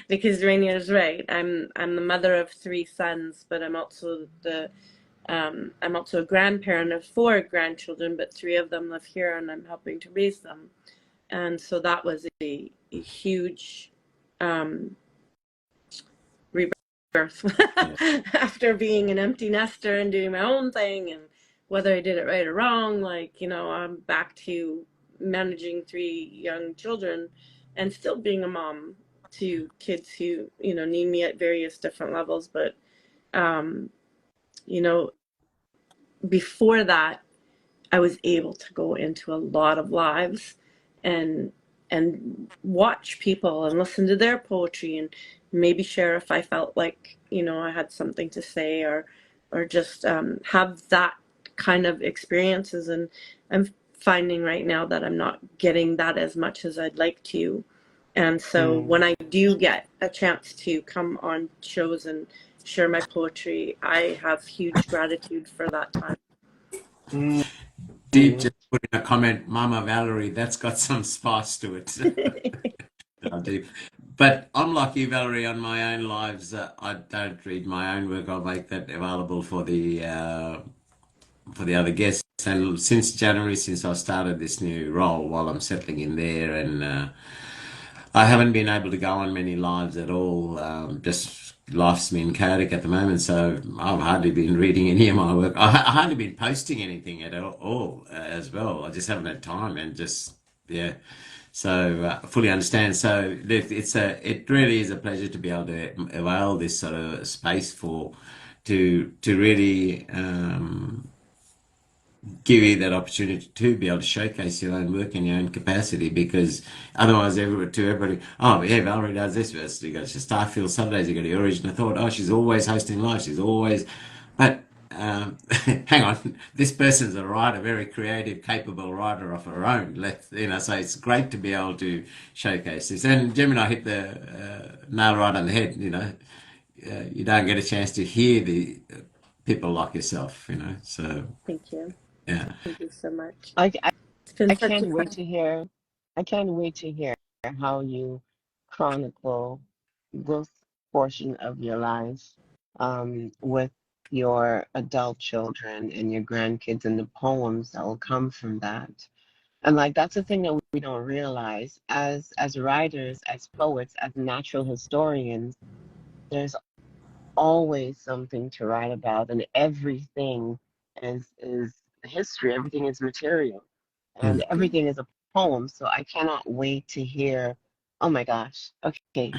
because Rainier is right. I'm the mother of three sons, but I'm also a grandparent of four grandchildren, but three of them live here, and I'm helping to raise them. And so that was a huge um, rebirth Yes. after being an empty nester and doing my own thing, and whether I did it right or wrong, like, you know, I'm back to managing three young children and still being a mom to kids who, you know, need me at various different levels. But, um, you know, before that, I was able to go into a lot of lives and watch people and listen to their poetry and maybe share if I felt like, you know, I had something to say, or just have that kind of experiences. And I'm finding right now that I'm not getting that as much as I'd like to. And so when Mm. I do get a chance to come on shows and share my poetry, I have huge gratitude for that time. Mm. Deep just put in a comment, Mama Valerie, that's got some spice to it. Oh, deep. But I'm like you, Valerie, on my own lives. I don't read my own work. I'll make that available for the other guests. And since January, since I started this new role, while I'm settling in there, and I haven't been able to go on many lives at all. Just life's been chaotic at the moment, so I've hardly been reading any of my work. I hardly been posting anything at all as well. I just haven't had time, and just yeah. So fully understand. So it really is a pleasure to be able to avail this sort of space for to really give you that opportunity to be able to showcase your own work in your own capacity, because otherwise everybody, oh yeah, Valerie does this first, you go to Starfield Saturdays, you go to Your Original Thought, oh, she's always hosting live, she's always, but hang on, this person's a writer, very creative, capable writer of her own. So it's great to be able to showcase this. And Gemini hit the nail right on the head. You don't get a chance to hear the people like yourself. So Thank you. yeah. Thank you so much. I, I It's been I such a can't wait fun. to hear. I can't wait to hear how you chronicle this portion of your life with your adult children and your grandkids and the poems that will come from that. And like that's the thing that we don't realize as writers, as poets, as natural historians, there's always something to write about, and everything is history. Everything is material, Mm. and everything is a poem, so I cannot wait to hear. Oh my gosh. Okay.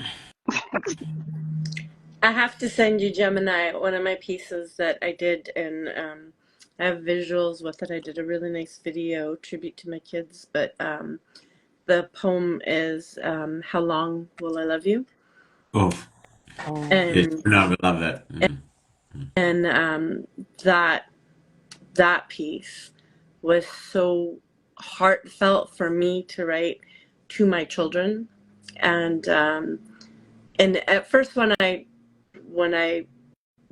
I have to send you Gemini, one of my pieces that I did, and I have visuals with it. I did a really nice video tribute to my kids, but the poem is "How Long Will I Love You?" Oh, Oh, yes, and no, I love that. and that that piece was so heartfelt for me to write to my children, and at first when I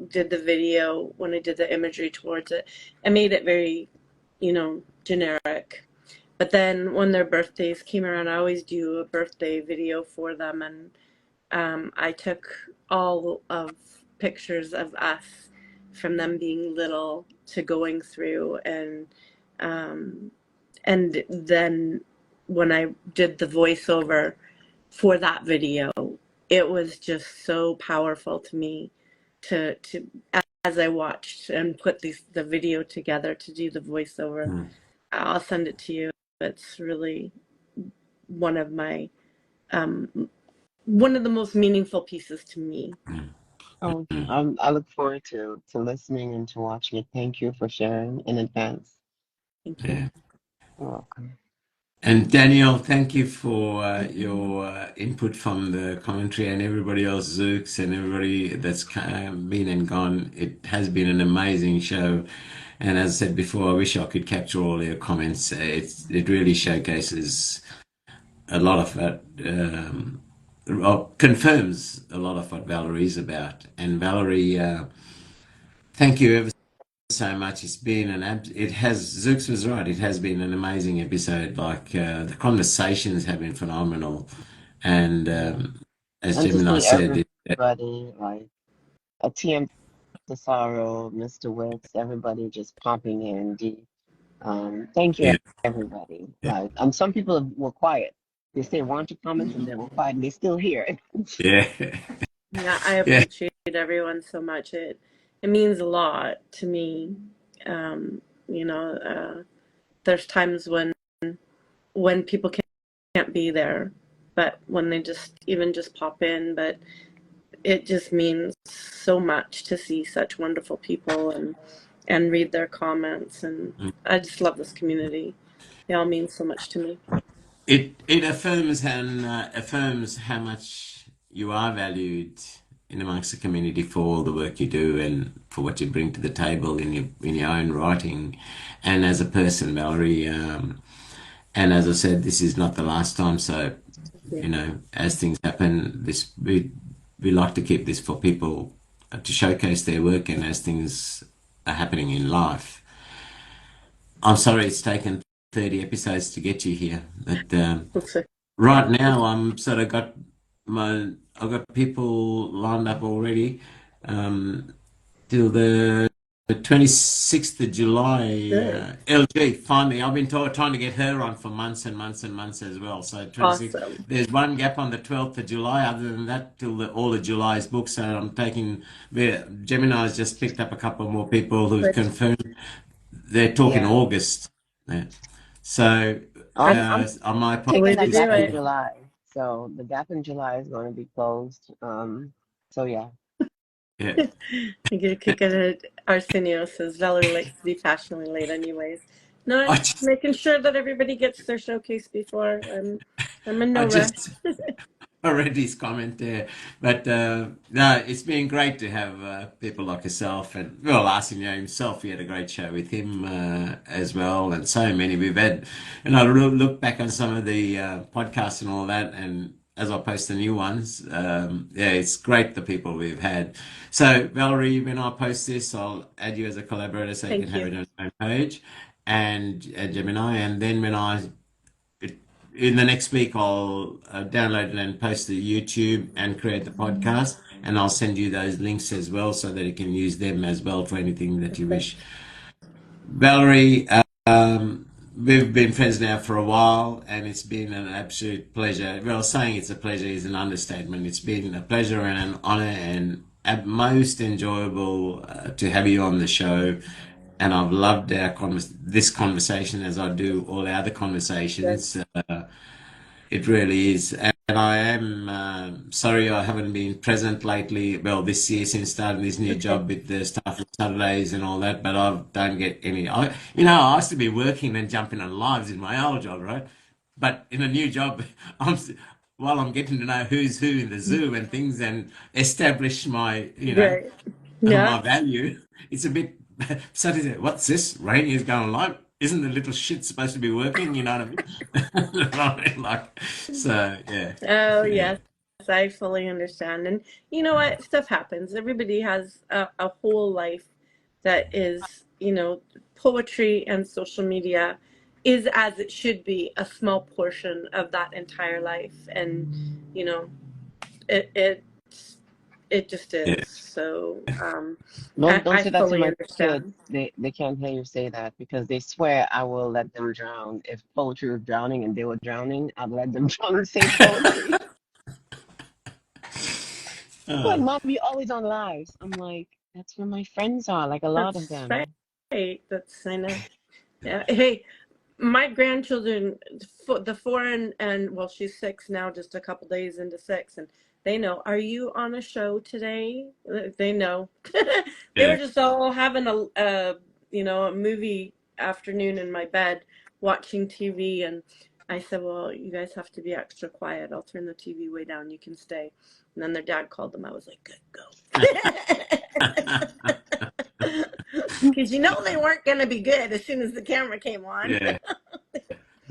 did the video, when I did the imagery towards it, I made it very, generic. But then when their birthdays came around, I always do a birthday video for them, and I took all of pictures of us from them being little to going through, um, and then when I did the voiceover for that video, it was just so powerful to me to as I watched and put the video together to do the voiceover. Mm. I'll send it to you. It's really one of my one of the most meaningful pieces to me. oh, I look forward to listening and to watching it. Thank you for sharing in advance. Thank you. Yeah. You're welcome. And Daniel, thank you for your input from the commentary and everybody else, Zooks and everybody that's been and gone. It has been an amazing show. And as I said before, I wish I could capture all your comments. It really showcases a lot of that, well, confirms a lot of what Valerie's about. And Valerie, thank you ever so much. It's been it has, Zooks was right. It has been an amazing episode. Like the conversations have been phenomenal. And Yeah. as And to Gemini see said, everybody, like a TM Tesaro, Mr. Wicks, everybody just popping in. Thank you, yeah, everybody. yeah, Like, some people were quiet. They say want your comments and they were quiet and they're still here. yeah, Yeah, I yeah. appreciate everyone so much. It means a lot to me. You know, there's times when people can't be there, but when they just even just pop in, but it just means so much to see such wonderful people and read their comments, and I just love this community. They all mean so much to me. It affirms and affirms how much you are valued in amongst the community for all the work you do and for what you bring to the table in your own writing and as a person, Valerie. And as I said, this is not the last time. So, Yeah. as things happen, we like to keep this for people to showcase their work, and as things are happening in life. I'm sorry it's taken 30 episodes to get you here, but Okay. right now I'm sort of I've got people lined up already till the 26th of July. Good. LG, finally, I've been trying to get her on for months and months and months as well. So 26th, Awesome. there's one gap on the 12th of July. Other than that, till all of July is booked. So I'm taking, Gemini's just picked up a couple more people who've Great. confirmed. They're talking Yeah. August. Yeah. So I'm I might The pop way taking to that this do gap in it. week. July. So the gap in July is going to be closed. So yeah. Yeah. You could get it. Arsenio says Valerie likes to be fashionably late, anyways. No, I'm I just just, making sure that everybody gets their showcase before. I'm in I no rush. just I read his comment there, but no, it's been great to have people like yourself and well, Arsenio himself. We had a great show with him as well, and so many we've had. And I look back on some of the podcasts and all that, and as I post the new ones, yeah, it's great the people we've had. So Valerie, when I post this, I'll add you as a collaborator so you can Thank have you. it on your own page, and Gemini, and then when it, in the next week, I'll download it and post to YouTube and create the podcast, and I'll send you those links as well so that you can use them as well for anything that you Okay. wish. Valerie, we've been friends now for a while, and it's been an absolute pleasure. Well, saying it's a pleasure is an understatement. It's been a pleasure and an honor and most enjoyable to have you on the show. and I've loved this conversation as I do all our other Good. conversations. It really is. And I am sorry I haven't been present lately. Well, this year since starting this new Okay. job with the stuff on Saturdays and all that, but I don't get any. I used to be working and jumping on lives in my old job, right? But in a new job, I'm while I'm getting to know who's who in the zoo and things and establish Right. Yeah. my value, it's a bit. Suddenly, what's this? Rainier's going live. Isn't the little shit supposed to be working? You know what I mean? Like, so yeah, Oh, yeah, yes, I fully understand. And you know what? Stuff happens. Everybody has a whole life that is, poetry and social media is as it should be a small portion of that entire life. And, you know, it it just yeah. is. So Don't I say that to fully my kids. understand. They can't hear you say that because they swear I will let them drown. If poetry was drowning and they were drowning, I'd let them drown and say poetry. Like, Oh, Mom, you always on lives. I'm like, that's where my friends are, like a lot of That's them. right. That's I know. Yeah. Hey, my grandchildren, the four and well, she's six now, just a couple days into six, and they know. Are you on a show today? They know. They were yeah. just all having a movie afternoon in my bed, watching TV, and I said, "Well, you guys have to be extra quiet. I'll turn the TV way down. You can stay." And then their dad called them. I was like, "Good, go." Because they weren't going to be good as soon as the camera came on. Yeah.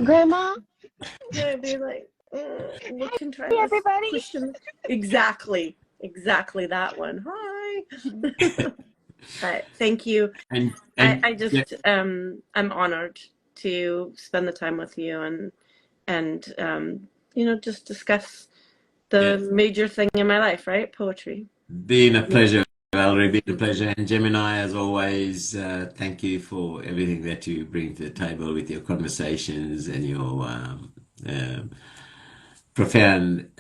Grandma, They'd be like, we can try hey this everybody. question. Exactly that one. Hi. But thank you. And I yeah, just I'm honored to spend the time with you and just discuss yeah. the major thing in my life, right? Poetry. Been a Yeah. pleasure, Valerie. Been a pleasure. And Gemini, as always, thank you for everything that you bring to the table with your conversations and your profound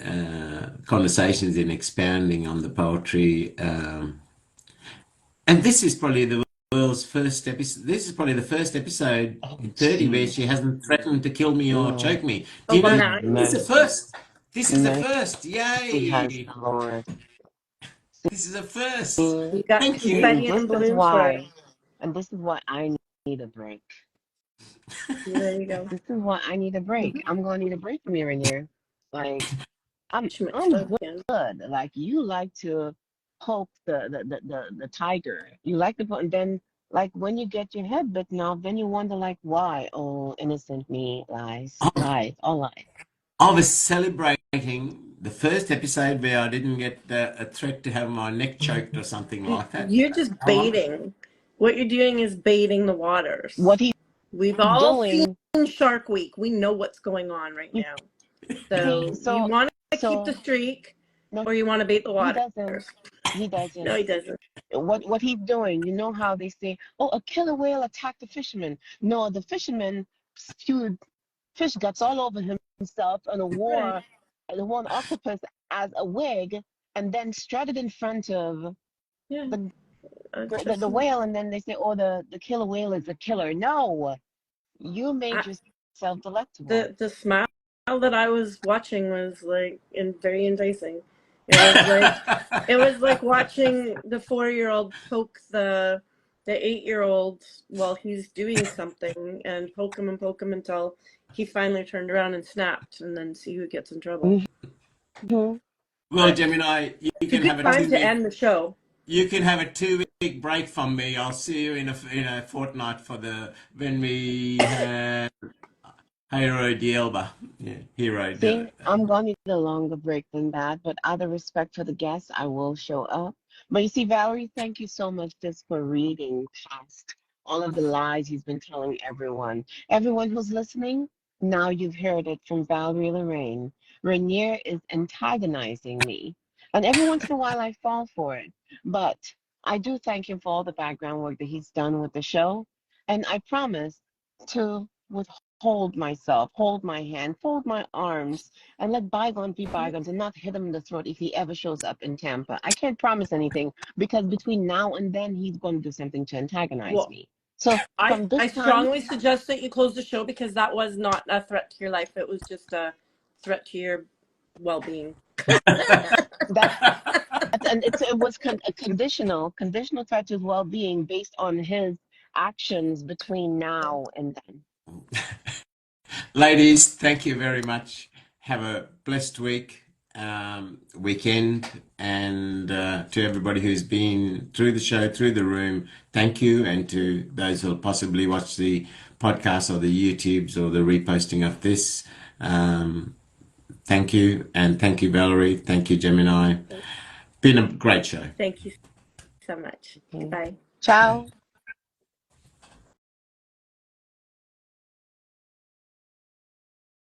conversations in expounding on the poetry. And this is probably the world's first episode. This is probably the first episode Oh, in 30 where jeez. she hasn't threatened to kill me or Lord, choke me. Do Oh you well, know? have now you This is will. the mercy. first. This is the Mercy first. has Yay! the Lord. This is a first. See, You got Thank you. see, confetti this and is balloons for it. why, and this is why I need a break. There you go. This is why I need a break. I'm gonna need a break from here and here. Like, I'm Schmidt good. Like you like to poke the tiger. You like to put, and then like when you get your head bitten off, then you wonder like why? Oh, innocent me, lies, I lies, all lies. I was celebrating the first episode where I didn't get a threat to have my neck choked or something like that. You're just I was, baiting. What you're doing is baiting the waters. What he's We've all seen doing, Shark Week. We know what's going on right you now. see, So you want to keep the so streak no, or you want to bait the he waters. doesn't. He No, doesn't. he doesn't. What he's doing, you know how they say, oh, a killer whale attacked the fisherman. No, the fisherman spewed fish guts all over himself Right. and wore an octopus as a wig, and then strutted in front of Yeah. the Just the whale, and then they say, oh, the killer whale is the killer. No, you made I, yourself delectable. the smile that I was watching was like very enticing. It was like watching the 4-year-old poke the 8-year-old while he's doing something and poke him until he finally turned around and snapped and then see who gets in trouble. Hmm. well, But Gemini, it's a good time to end the show. You can have a 2 week break from me. I'll see you in a fortnight for the when we have Hero Dielba. Yeah, Hero. See, I'm going to need a longer break than that, but out of respect for the guests, I will show up. But you see, Valerie, thank you so much just for reading past all of the lies he's been telling everyone. Everyone who's listening, now you've heard it from Valerie Lorraine. Rainier is antagonizing me. And every once in a while, I fall for it. But I do thank him for all the background work that he's done with the show. And I promise to withhold myself, hold my hand, fold my arms, and let bygones be bygones and not hit him in the throat if he ever shows up in Tampa. I can't promise anything because between now and then he's going to do something to antagonize Well, me. So I from this I time, strongly suggest that you close the show because that was not a threat to your life. It was just a threat to your well-being. that's and it was a conditional threat to his well-being based on his actions between now and then. Ladies, thank you very much. Have a blessed weekend, and to everybody who's been through the show, through the room, thank you. And to those who'll possibly watch the podcast or the YouTubes or the reposting of this, thank you. And thank you, Valerie. Thank you, Gemini. Been a great show. Thank you so much. Okay. Goodbye. Ciao.